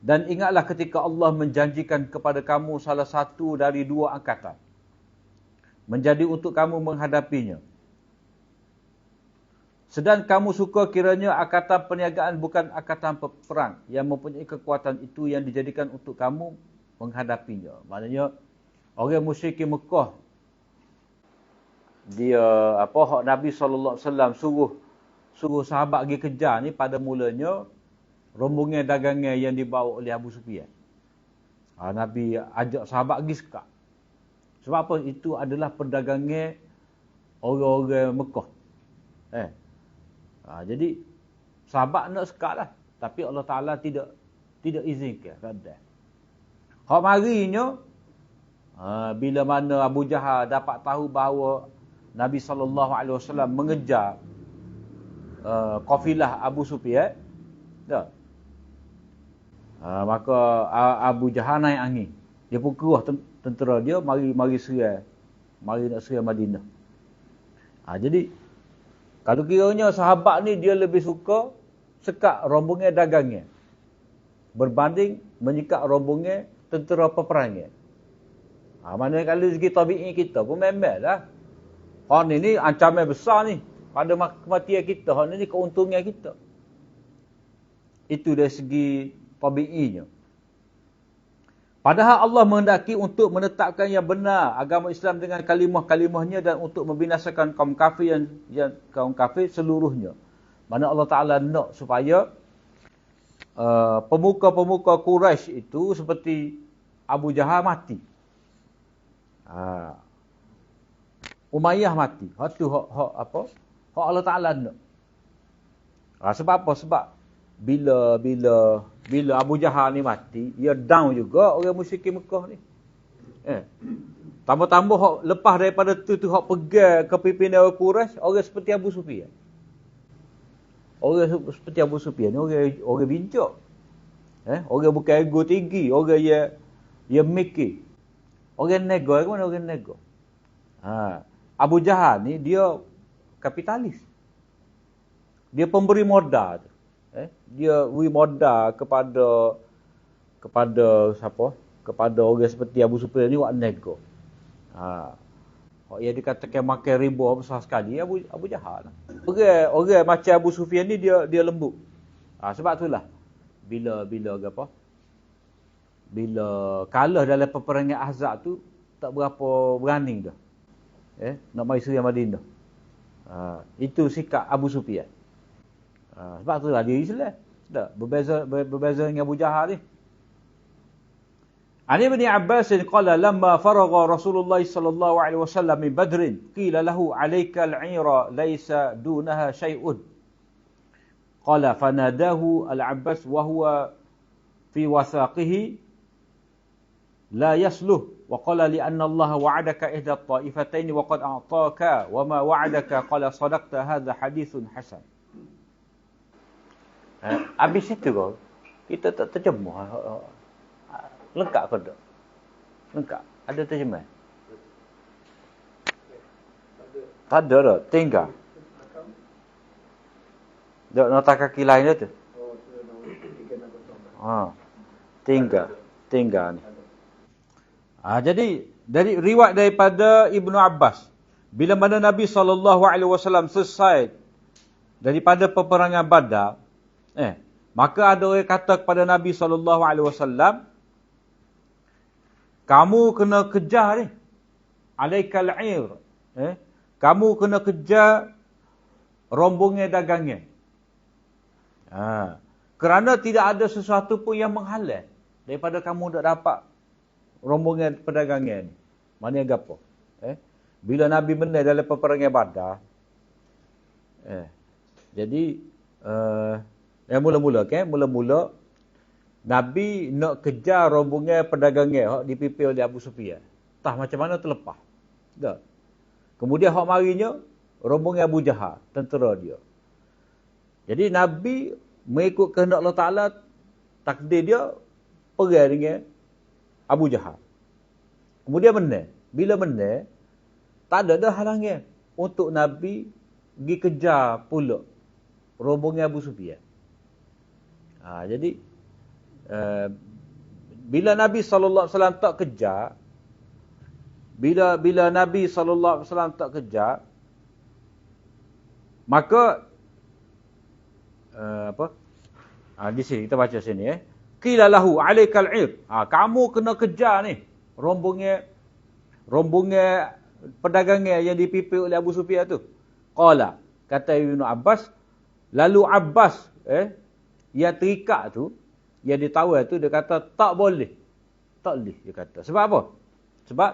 Dan ingatlah ketika Allah menjanjikan kepada kamu salah satu dari dua angkatan menjadi untuk kamu menghadapinya. Sedang kamu suka kiranya angkatan perniagaan bukan angkatan perang yang mempunyai kekuatan itu yang dijadikan untuk kamu menghadapinya. Maknanya orang musyrikin Mekah dia hak Nabi SAW suruh sahabat pergi kejar ni pada mulanya rombongan dagangan yang dibawa oleh Abu Sufyan. Nabi ajak sahabat pergi sekat. Sebab apa? Itu adalah perdagangan orang-orang Mekah. Jadi sahabat nak sekat lah. Tapi Allah Ta'ala tidak izinkan. Hak marinya, bila mana Abu Jahal dapat tahu bahawa Nabi SAW mengejar kafilah Abu Sufyan, maka Abu Jahal naik angin. Dia pun keruh tentera dia mari serang. Mari nak serang Madinah. Jadi kalau kiranya sahabat ni dia lebih suka sekat rombongan dagangan berbanding menyekat rombongan tentera peperangan. Maknanya kalau segi tabi'i kita pun memang lah. Hak ni ancaman besar ni pada kematian kita. Hak ni keuntungan kita. Itu dari segi tabi'inya. Padahal Allah menghendaki untuk menetapkan yang benar agama Islam dengan kalimah-kalimahnya dan untuk membinasakan kaum kafir yang kaum kafir seluruhnya. Mana Allah Ta'ala nak supaya pemuka-pemuka Quraisy itu seperti Abu Jahal mati. Umayyah mati. Hak tu hak apa? Hak Allah Ta'ala nak. Sebab apa? Sebab bila Abu Jahal ni mati, ia down juga orang musyrikin Mekah ni. Tambah-tambah hak lepas daripada tu hak pegang kepimpinan Quraisy, orang seperti Abu Sufyan. Orang seperti Abu Sufyan ni orang bincang. Orang bukan ego tinggi, orang dia mikir. Orang nego, mana orang nego? Abu Jahal ni dia kapitalis. Dia pemberi modal. Dia beri modal kepada siapa? Kepada orang seperti Abu Sufyan ni buat nego. Yang dikatakan makan riba besar sekali Abu Jahal. Orang macam Abu Sufyan ni dia lembut. Sebab itulah bila apa? Bila kalah dalam peperangan Ahzab tu tak berapa berani dah. Nak mai Suriah Madinah. Itu sikap Abu Sufyan. Sebab itulah dia Islam. Tak berbeza dengan Abu Jahal ni. Ali bin Abbas qala lamma faragha Rasulullah sallallahu alaihi wasallam min Badr qila lahu alayka al-'ira laysa dunaha shay'un. Qala fanadahu al-Abbas wa huwa fi wathaqihi la yasluh wa qala li anna Allah wa'adaka ihda at-ta'ifatayn wa qad a'taka wa ma wa'adaka qala sadaqta hadha hadithun hasan. Habis itu kau kita tak terjemah. Lengkap ke tak? Lengkap. Ada terjemah? Tak ada dah. Tinggal. Tak nota kaki lain dah tu. Tinggal ni. Jadi dari riwayat daripada Ibnu Abbas, bila mana Nabi SAW selesai daripada peperangan Badar, maka ada orang kata kepada Nabi SAW, kamu kena kejar ni. Alaikal 'ir. Kamu kena kejar rombongan dagangan. Kerana tidak ada sesuatu pun yang menghalang daripada kamu nak dapat rombongan perdagangan ni. Maknanya apa? Bila Nabi menang dalam peperangan Badar, jadi mula-mula Nabi nak kejar rombongan perdagangan hak dipimpin oleh Abu Sufyan. Tah macam mana terlepas. Tak. Kemudian hak marinya rombongan Abu Jahal, tentera dia. Jadi Nabi mengikut kehendak Allah Taala, takdir dia perang dengan Abu Jahal. Kemudian menang. Bila menang, tak ada dah halangan untuk Nabi pergi kejar pula rombongan Abu Sufyan. Jadi bila Nabi SAW tak kejar, bila Nabi SAW tak kejar, maka di sini kita baca sini qila lahu alaikal 'ir. Kamu kena kejar ni rombongan perdagangan yang dipimpin oleh Abu Sufyan tu. Qala, kata Ibnu Abbas, lalu Abbas yang terikat tu, yang ditawar tu, dia kata tak boleh. Tak boleh dia kata. Sebab apa? Sebab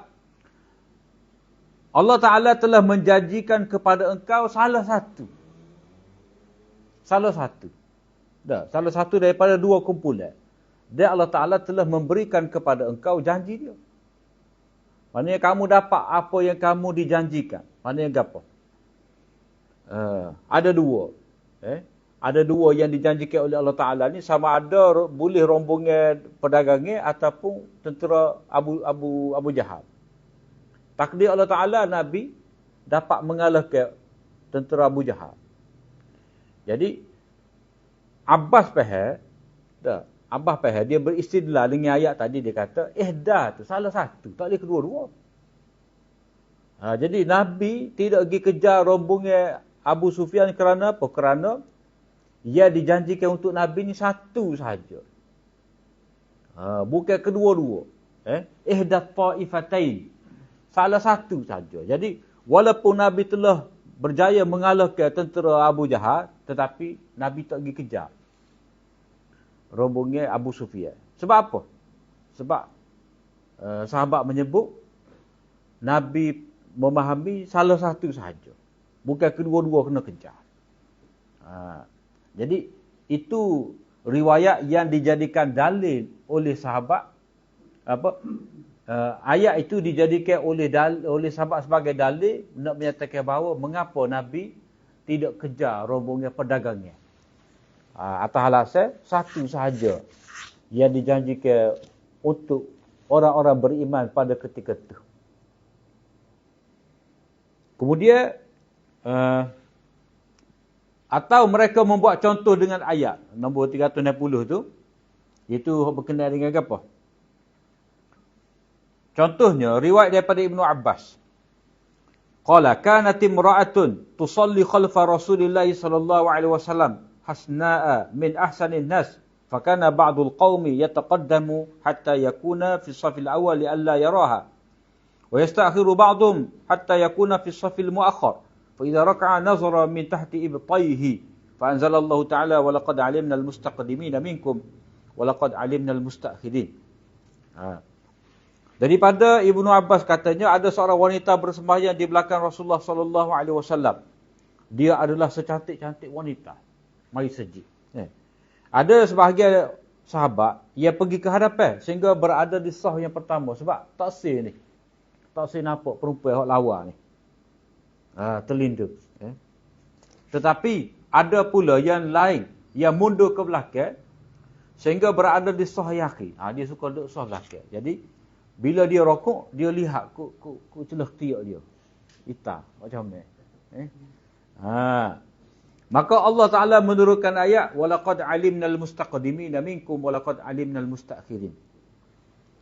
Allah Ta'ala telah menjanjikan kepada engkau salah satu. Salah satu daripada dua kumpulan. Dan Allah Ta'ala telah memberikan kepada engkau janji dia. Maknanya kamu dapat apa yang kamu dijanjikan. Maknanya apa? Ada dua. Ada dua yang dijanjikan oleh Allah Ta'ala ni, sama ada boleh rombongan perdagangan ataupun tentera Abu Jahal. Takdir Allah Ta'ala, Nabi dapat mengalahkan tentera Abu Jahal. Jadi Abbas faham, dia beristidlal dengan ayat tadi, dia kata ihda tu salah satu, tak boleh kedua-dua. Jadi Nabi tidak pergi kejar rombongan Abu Sufyan kerana apa? Kerana ia dijanjikan untuk Nabi ni satu sahaja. Bukan kedua-dua. Ihda ta'ifatain. Salah satu saja. Jadi walaupun Nabi telah berjaya mengalahkan tentera Abu Jahal, tetapi Nabi tak pergi kejar rombongan Abu Sufyan. Sebab apa? Sebab sahabat menyebut Nabi memahami salah satu sahaja. Bukan kedua-dua kena kejar. Jadi itu riwayat yang dijadikan dalil oleh sahabat. Ayat itu dijadikan oleh sahabat sebagai dalil nak menyatakan bahawa mengapa Nabi tidak kejar rombongan pedagangnya. Atas alasan satu sahaja yang dijanjikan untuk orang-orang beriman pada ketika itu. Kemudian atau mereka membuat contoh dengan ayat nombor 360 tu, iaitu berkenaan dengan apa? Contohnya riwayat daripada Ibnu Abbas. Qala kanat imra'atun tusalli khalfa Rasulillah sallallahu alaihi wasallam hasna'a min ahsanin nas fakana ba'dul qaumi yataqaddamu hatta yakuna fi as-safil awwal li alla yaraha wa yasta'khiru ba'dhum hatta yakuna fi as-safil mu'akhkhar fa idza raka'a nazara min tahti ibtayhi fa anzalallahu ta'ala wa laqad 'alimna al-mustaqdimina minkum wa laqad 'alimna al-mustaakhirin. Daripada Ibnu Abbas katanya ada seorang wanita bersembahyang di belakang Rasulullah sallallahu alaihi wasallam. Dia adalah secantik-cantik wanita. Mari seji. Ada sebahagian sahabat yang pergi ke hadapan sehingga berada di saf yang pertama sebab taksir ni. Taksir nampak perempuan hak lawa ni. Terlindung. Tetapi ada pula yang lain yang mundur ke belakang sehingga berada di saf yang akhir. Dia suka duduk saf belakang. Jadi bila dia rokok, dia lihat ku celah tiak dia. Hitam macam ni. Maka Allah Taala menurunkan ayat walaqad alimnal mustaqdimina minkum walaqad alimnal mustaakhirin.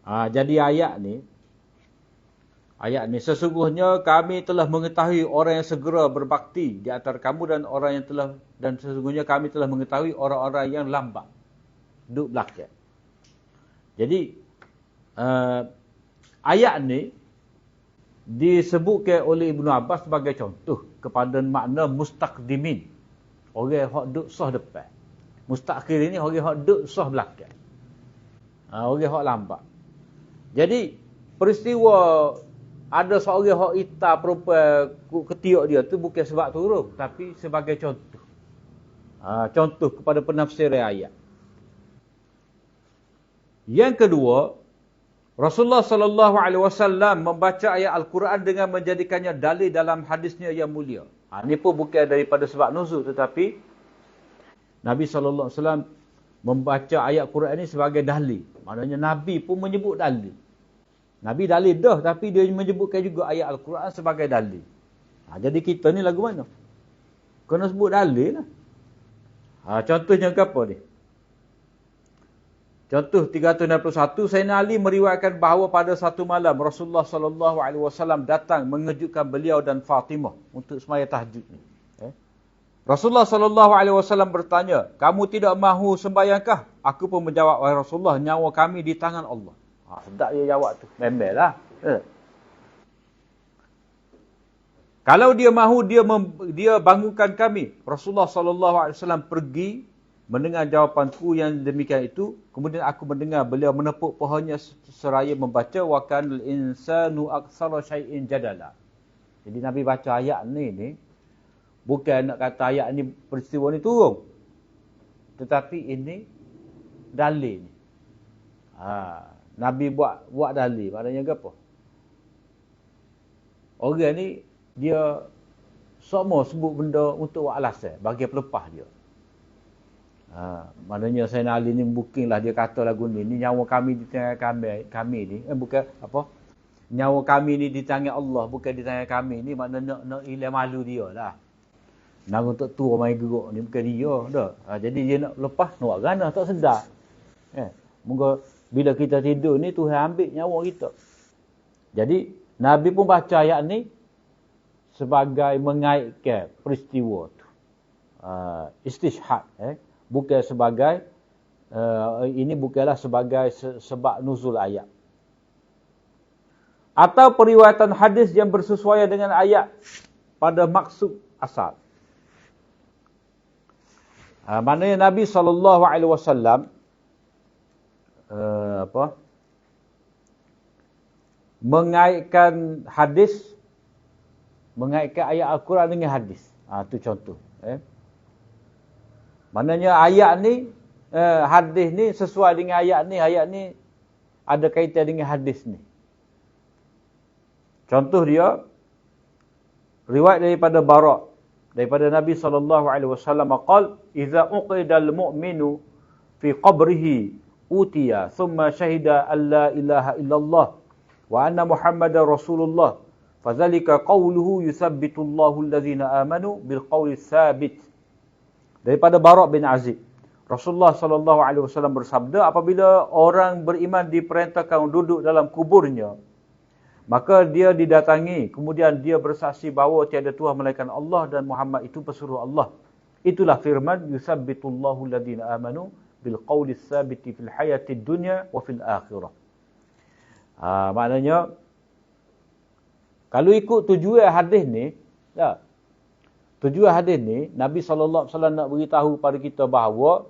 Jadi ayat ni sesungguhnya kami telah mengetahui orang yang segera berbakti di antara kamu dan sesungguhnya kami telah mengetahui orang-orang yang lambat duduk belakang. Jadi ayat ni disebutkan oleh Ibnu Abbas sebagai contoh kepada makna mustaqdimin. Orang yang duduk sah depan. Mustakhir ini orang yang duduk sah belakang. Orang yang lambat. Jadi peristiwa ada seorang yang hitam perempuan ketiak dia tu bukan sebab turun, tapi sebagai contoh. Contoh kepada penafsiran ayat. Yang kedua, Rasulullah sallallahu alaihi wasallam membaca ayat Al-Quran dengan menjadikannya dalil dalam hadisnya yang mulia. Ini pun bukan daripada sebab nuzul, tetapi Nabi sallallahu alaihi wasallam membaca ayat Quran ini sebagai dalil. Maknanya Nabi pun menyebut dalil. Nabi dalil dah, tapi dia menyebutkan juga ayat Al-Quran sebagai dalil. Jadi kita ni lagu mana? Kena sebut dalil lah. Contohnya ke apa ni? Contoh 361, Sayyidina Ali meriwayatkan bahawa pada satu malam Rasulullah sallallahu alaihi wasallam datang mengejutkan beliau dan Fatimah untuk sembahyang tahajud ni. Rasulullah sallallahu alaihi wasallam bertanya, "Kamu tidak mahu sembahyangkah?" Aku pun menjawab, "Wahai Rasulullah, nyawa kami di tangan Allah." Sedap dia jawab tu. Memanglah. Kalau dia mahu dia bangunkan kami. Rasulullah sallallahu alaihi wasallam pergi mendengar jawapanku yang demikian itu, kemudian aku mendengar beliau menepuk pohonnya seraya membaca wa kanal insanu aktsara syai'in jadala. Jadi Nabi baca ayat ni bukan nak kata ayat ni peristiwa ni turun, tetapi ini dalil. Nabi buat dalil, maknanya apa? Orang ni dia semua sebut benda untuk buat alasan bagi pelepah dia. Maknanya Sayyidina Ali ni booking lah, dia kata lagu ni nyawa kami di tangan kami ni, bukan apa, nyawa kami ni di tangan Allah, bukan di tangan kami ni, maknanya nak hilang malu dia lah. Nak untuk tua main geruk ni bukan dia dah. Jadi dia nak lepas nak buat gana tak sedar. Moga bila kita tidur ni Tuhan ambil nyawa kita. Jadi Nabi pun baca ayat ni sebagai mengaitkan peristiwa tu. Istishhad, bukan sebagai ini bukanlah sebagai sebab nuzul ayat. Atau periwayatan hadis yang bersesuaian dengan ayat pada maksud asal. Maknanya Nabi SAW mengaitkan ayat Al-Quran dengan hadis. Itu contoh. Maknanya ayat ni, hadis ni sesuai dengan ayat ni ada kaitan dengan hadis ni. Contoh dia, riwayat daripada Bara' daripada Nabi SAW qala, "Idza uqidal mu'minu fi qabrihi utiya thumma syahida an la ilaha illallah wa anna Muhammadar Rasulullah fadzalika qawluhu yuthabbitullahu alladhina amanu bil qawli tsabit." Daripada Bara' bin Azib, Rasulullah SAW bersabda, apabila orang beriman diperintahkan duduk dalam kuburnya, maka dia didatangi, kemudian dia bersaksi bahawa tiada Tuhan melainkan Allah dan Muhammad itu pesuruh Allah. Itulah firman yuthabbitullahu alladhina amanu bil qawli tsabiti fil hayatid dunya wa fil akhirah. Maknanya kalau ikut tujuan hadis ni, tujuan hadis ni Nabi SAW nak beritahu pada kita bahawa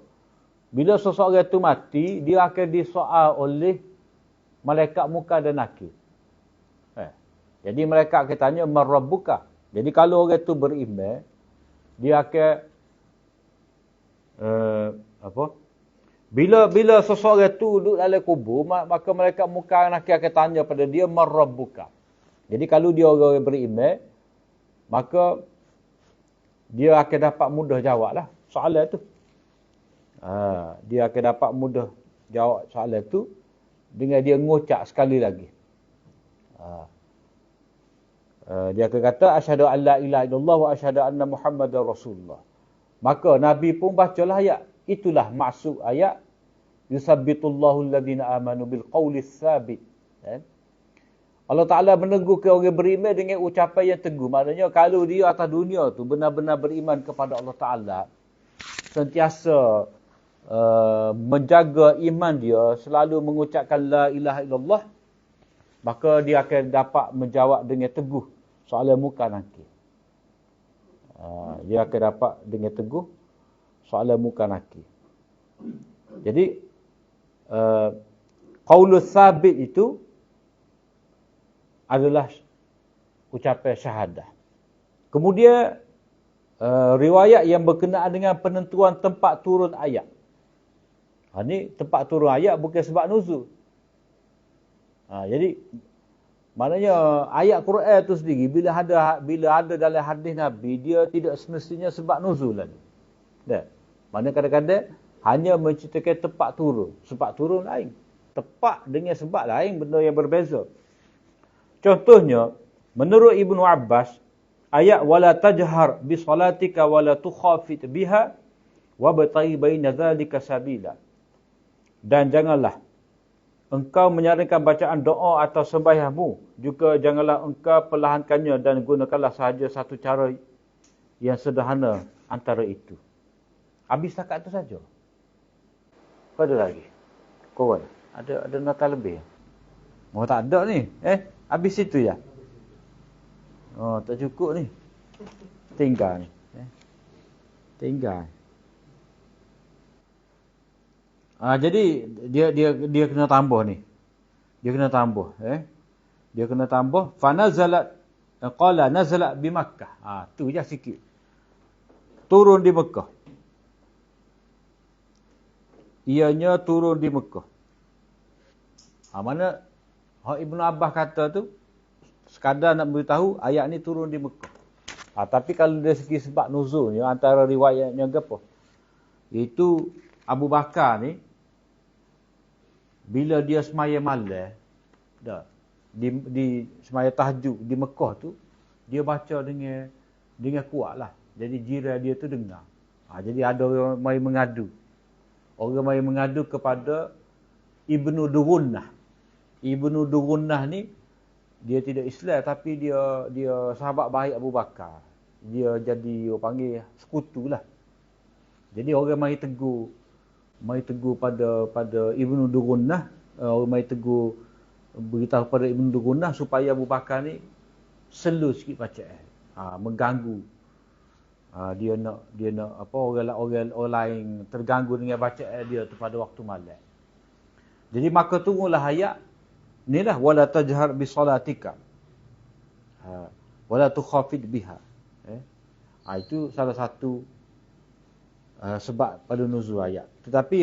bila seseorang itu mati, dia akan disoal oleh malaikat muka dan nakir. Jadi mereka akan tanya, "Man rabbuka?" Jadi kalau orang itu beriman, dia akan Bila seseorang itu duduk dalam kubur, maka mereka muka nakir akan tanya pada dia, "Man rabbuka?" Jadi kalau dia orang beriman, maka dia akan dapat mudah jawablah soalan itu. Dia akan dapat mudah jawab soalan itu dengan dia ngucap sekali lagi. Dia akan kata, "Asyhadu an la ilaha illallah wa asyhadu anna Muhammadar Rasulullah." Maka Nabi pun bacalah ayat. Itulah maksud ayat yusabbitullahu alladhina amanu bil qawli tsabit. Allah Ta'ala meneguh ke orang beriman dengan ucapan yang teguh. Maknanya kalau dia atas dunia tu benar-benar beriman kepada Allah Ta'ala, sentiasa menjaga iman dia, selalu mengucapkan la ilaha illallah, maka dia akan dapat menjawab dengan teguh soalan muka nakir. Dia akan dapat dengan teguh soalan muka nakir. Jadi qaulus sabit itu adalah ucapan syahadah. Kemudian riwayat yang berkenaan dengan penentuan tempat turun ayat. Ini tempat turun ayat bukan sebab nuzul. Jadi maknanya ayat Quran itu sendiri bila ada dalam hadis Nabi, dia tidak semestinya sebab nuzulan. Maknanya kadang-kadang hanya menceritakan tempat turun. Sebab turun lain. Tepat dengan sebab lain, benda yang berbeza. Contohnya, menurut Ibnu Abbas, ayat wala tajhar bi salatika wala tukhafit biha wabtaghi baina dzalika sabila. Dan janganlah engkau menyaringkan bacaan doa atau sembahyangmu, juga janganlah engkau perlahankannya dan gunakanlah sahaja satu cara yang sederhana antara itu. Habis setakat itu saja. Apa ada lagi? Kawan, ada nota lebih? Oh, tak ada ni. Habis itu ya? Oh, tak cukup ni. Tinggal ni. Tinggal. Jadi dia kena tambah ni. Dia kena tambah, Dia kena tambah fa nazalat qala nazalat bi Makkah. Tu je sikit. Turun di Mekah. Ianya turun di Mekah. Mana Ibnu Abbas kata tu sekadar nak beritahu ayat ni turun di Mekah. Tapi kalau dari segi sebab nuzulnya antara riwayatnya apa? Itu Abu Bakar ni bila dia semaya malam di semaya tahajud di Mekah tu, dia baca dengan kuatlah. Jadi jiran dia tu dengar. Jadi ada orang mai mengadu. Orang mai mengadu kepada Ibnu Dugunnah. Ibnu Dugunnah ni dia tidak Islam tapi dia sahabat baik Abu Bakar. Dia jadi orang panggil sekutulah. Jadi orang mai tegur pada Ibnu Dugunnah, orang mai tegur beritahu pada Ibnu Dugunnah supaya Abu Bakar ni slow sikit bacaan. Mengganggu Dia nak apa orang lain terganggu dengan bacaan dia tu pada waktu malam. Jadi maka tunggulah ayat inilah wala tajhar bi salatika. Wala tukhafid biha. Itu salah satu sebab pada nuzul ayat. Tetapi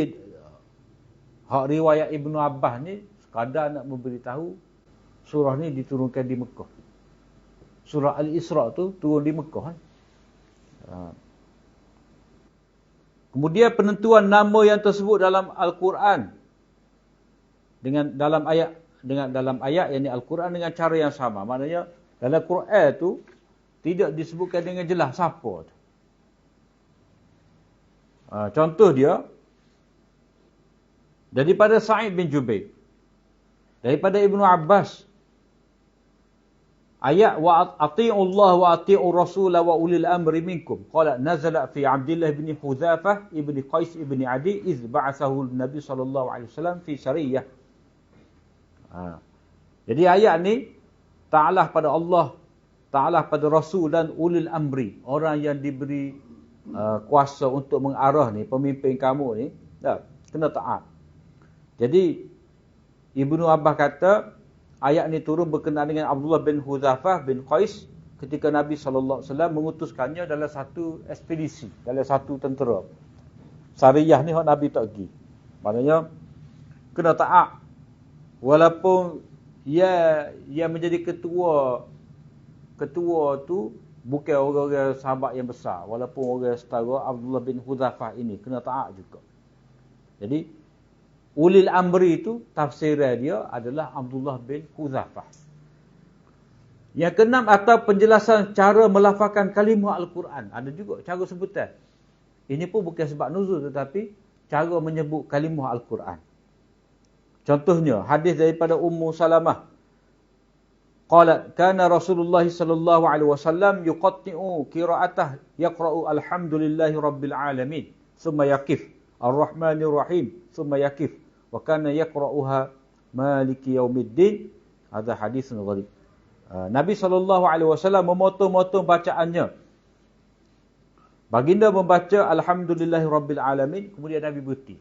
hak riwayat Ibnu Abbas ni sekadar nak memberitahu surah ni diturunkan di Mekah. Surah Al-Isra tu turun di Mekah. Kemudian penentuan nama yang tersebut dalam Al-Quran dalam ayat yakni Al-Quran dengan cara yang sama. Maknanya dalam Quran tu tidak disebutkan dengan jelas siapa tu. Contoh dia daripada Sa'id bin Jubair, daripada Ibnu Abbas, ayat wa ati'u Allah wa ati'u Rasul wa ulil amri minkum. Qala nazala fi Abdullah bin Hudzafah ibni Qais ibni Adi iz ba'athahu Nabi sallallahu alaihi wasallam fi sariyah. Jadi ayat ni ta'alah pada Allah, ta'alah pada Rasul dan ulil amri, orang yang diberi kuasa untuk mengarah ni, pemimpin kamu ni, kena taat. Jadi Ibnu Abbas kata ayat ni turun berkenaan dengan Abdullah bin Hudzafah bin Qais ketika Nabi sallallahu alaihi wasallam mengutuskannya dalam satu ekspedisi, dalam satu tentera. Sariyah ni hak Nabi tak pergi. Maknanya kena taat walaupun ia menjadi ketua tu bukan orang-orang sahabat yang besar, walaupun orang setara Abdullah bin Hudzafah ini kena taat juga. Jadi ulil amri itu tafsiran dia adalah Abdullah bin Hudzafah. Yang keenam atau penjelasan cara melafazkan kalimah Al-Quran. Ada juga cara sebutan. Ini pun bukan sebab nuzul tetapi cara menyebut kalimah Al-Quran. Contohnya hadis daripada Ummu Salamah. Qalat kana Rasulullah sallallahu alaihi wasallam yuqatti'u qira'atah yaqra'u alhamdulillahi rabbil alamin thumma yaqif ar-rahmanir rahim thumma yaqif wa kana yaqra'uha maliki yaumiddin. Hadha haditsun gharib. Nabi sallallahu alaihi wasallam memotong-motong bacaannya. Baginda membaca alhamdulillahi rabbil alamin, kemudian Nabi berhenti.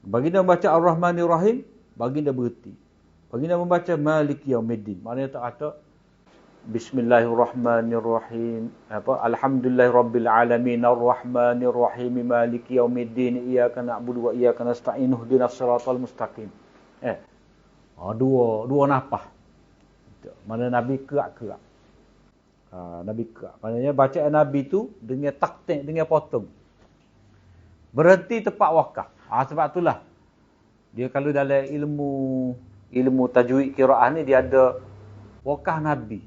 Baginda membaca ar-rahmanir rahim, baginda berhenti. Baginda membaca maliki yaumiddin, maknanya tak kata bismillahirrahmanirrahim, alhamdulillahi rabbil alamin ar-rahmanir rahim maliki yaumiddin iyyaka na'budu wa iyyaka nasta'in ihdinas siratal mustaqim. Dua nafas. Mana Nabi kerak-kerak. Nabi kerak. Maknanya bacaan Nabi tu dengan taktik, dengan potong. Berhenti tepat wakaf. Sebab itulah dia kalau dalam ilmu tajwid qiraah ni dia ada wakaf Nabi.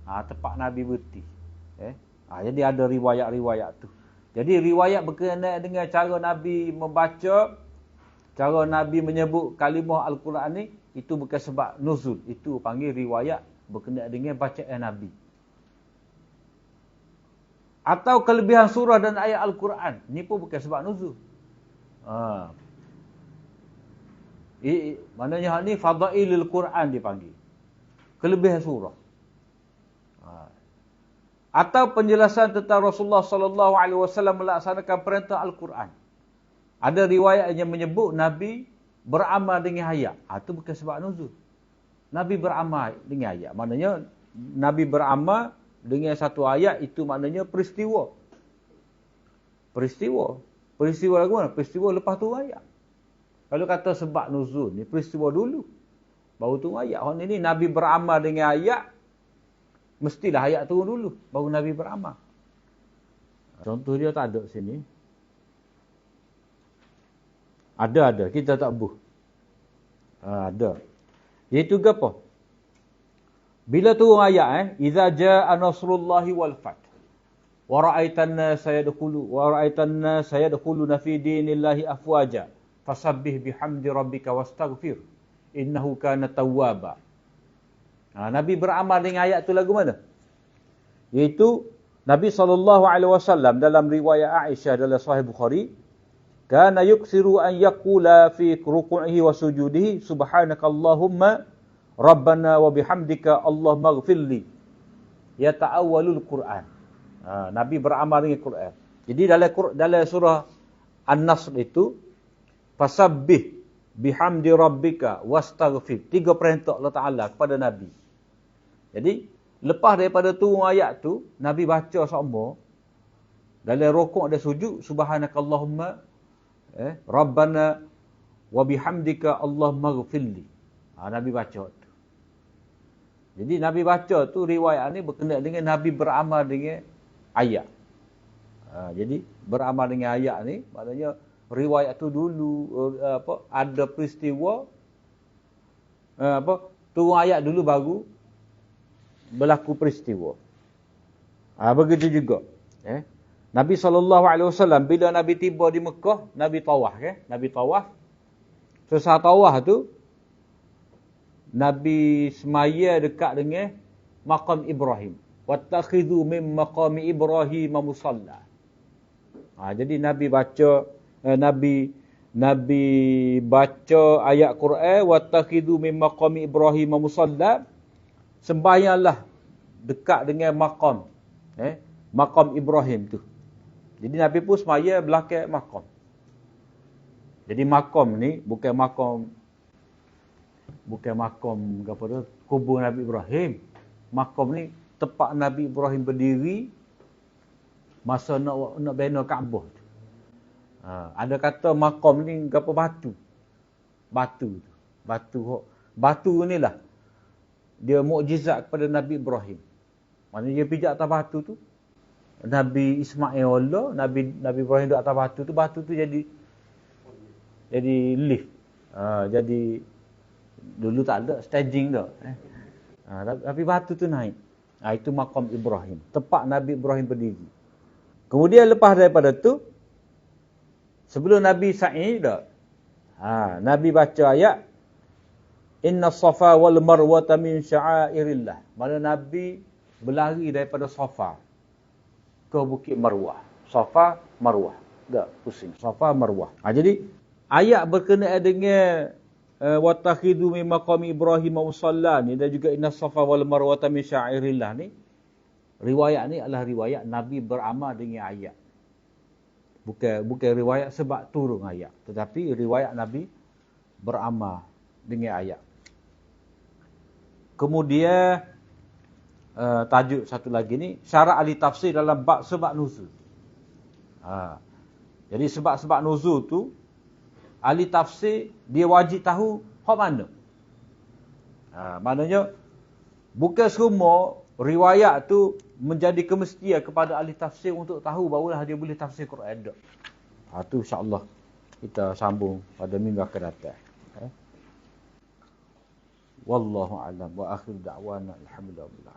Tepat Nabi berhenti. Jadi ada riwayat-riwayat tu. Jadi riwayat berkenaan dengan cara Nabi membaca, cara Nabi menyebut kalimah Al-Quran ni, itu bukan sebab nuzul. Itu panggil riwayat berkenaan dengan bacaan Nabi. Atau kelebihan surah dan ayat Al-Quran. Ini pun bukan sebab nuzul. Maknanya ni fadailul Quran dipanggil. Kelebihan surah. Atau penjelasan tentang Rasulullah sallallahu alaihi wasallam melaksanakan perintah Al-Quran. Ada riwayat yang menyebut Nabi beramal dengan ayat. Itu bukan sebab nuzul. Nabi beramal dengan ayat. Maknanya Nabi beramal dengan satu ayat, itu maknanya peristiwa. Peristiwa lagu mana? Peristiwa lepas tu ayat. Kalau kata sebab nuzul ni peristiwa dulu, baru tu ayat. Orang ini Nabi beramal dengan ayat, mestilah ayat turun dulu, baru Nabi beramal. Contoh dia tak ada sini. Ada. Kita tak buh. Ada. Iaitu apa? Bila turun ayat, idza jaa nasrullahi wal fath wa ra'aitan nasa yadkhuluna fi dinillahi afwaja fasabbih bihamdi rabbika wastaghfir innahu kana tawwaba. Nabi beramal dengan ayat tu lagu mana? Iaitu Nabi SAW dalam riwayat Aisyah dalam Sahih Bukhari, kana yuksiru an yaqula fi ruku'ihi wa sujudihi subhanakallahumma rabbana wa bihamdika allahumma ighfirli, yata'awwalul Quran. Nabi beramal dengan Quran. Jadi dalam surah An-Nasr itu, fasabbih bihamdi rabbika wastaghfir. 3 perintah Allah Ta'ala kepada Nabi. Jadi, lepas daripada turun ayat tu, Nabi baca semua. Dalam rukuk dan sujud, subhanakallahumma rabbana wa bihamdika Allahumma ghfirli. Nabi baca tu. Jadi Nabi baca tu, riwayat ni berkenaan dengan Nabi beramal dengan ayat. Jadi beramal dengan ayat ni, maknanya riwayat tu dulu ada peristiwa turun ayat dulu baru berlaku peristiwa. Begitu juga. Nabi SAW bila Nabi tiba di Mekah, Nabi tawaf. Nabi tawaf. Selesai tawaf tu, Nabi semaya dekat dengan maqam Ibrahim. Wattakhidhu min maqami Ibrahim musalla. Jadi Nabi baca Nabi baca ayat Quran, wattakhidhu min maqami Ibrahim musalla. Sembahyanglah dekat dengan maqam maqam Ibrahim tu. Jadi Nabi pun semaya belakang maqam. Jadi maqam ni bukan maqam apa tu, kubur Nabi Ibrahim. Maqam ni tempat Nabi Ibrahim berdiri masa nak bina Kaabah. Ada kata maqam ni apa batu ni lah dia mukjizat kepada Nabi Ibrahim. Maknanya dia pijak atas batu tu, Nabi Ismail Allah, Nabi Ibrahim duduk atas batu tu jadi lift. Jadi dulu tak ada staging dah. Tapi batu tu naik. Itu maqam Ibrahim, tempat Nabi Ibrahim berdiri. Kemudian lepas daripada tu, sebelum Nabi sa'i dah, Nabi baca ayat Inna Safa wal Marwata min sya'airillah. Mana Nabi berlari daripada Safa ke Bukit Marwah. Safa, Marwah. Tak pusing. Safa, Marwah. Jadi ayat berkenaan dengan wattakhidhu min maqami Ibrahim musalla ni, dan juga Inna Safa wal Marwata min sya'airillah ni, riwayat ni adalah riwayat Nabi beramal dengan ayat. Bukan riwayat sebab turun ayat, tetapi riwayat Nabi beramal dengan ayat. Kemudian tajuk satu lagi ni, syarat ahli tafsir dalam bab sebab nuzul. Jadi sebab nuzul tu, ahli tafsir dia wajib tahu hak mana. Maknanya bukan semua riwayat tu menjadi kemestian kepada ahli tafsir untuk tahu barulah dia boleh tafsir Quran. Tu insya-Allah kita sambung pada minggu akan datang. Wallahu a'lam wa akhir da'wana alhamdulillah.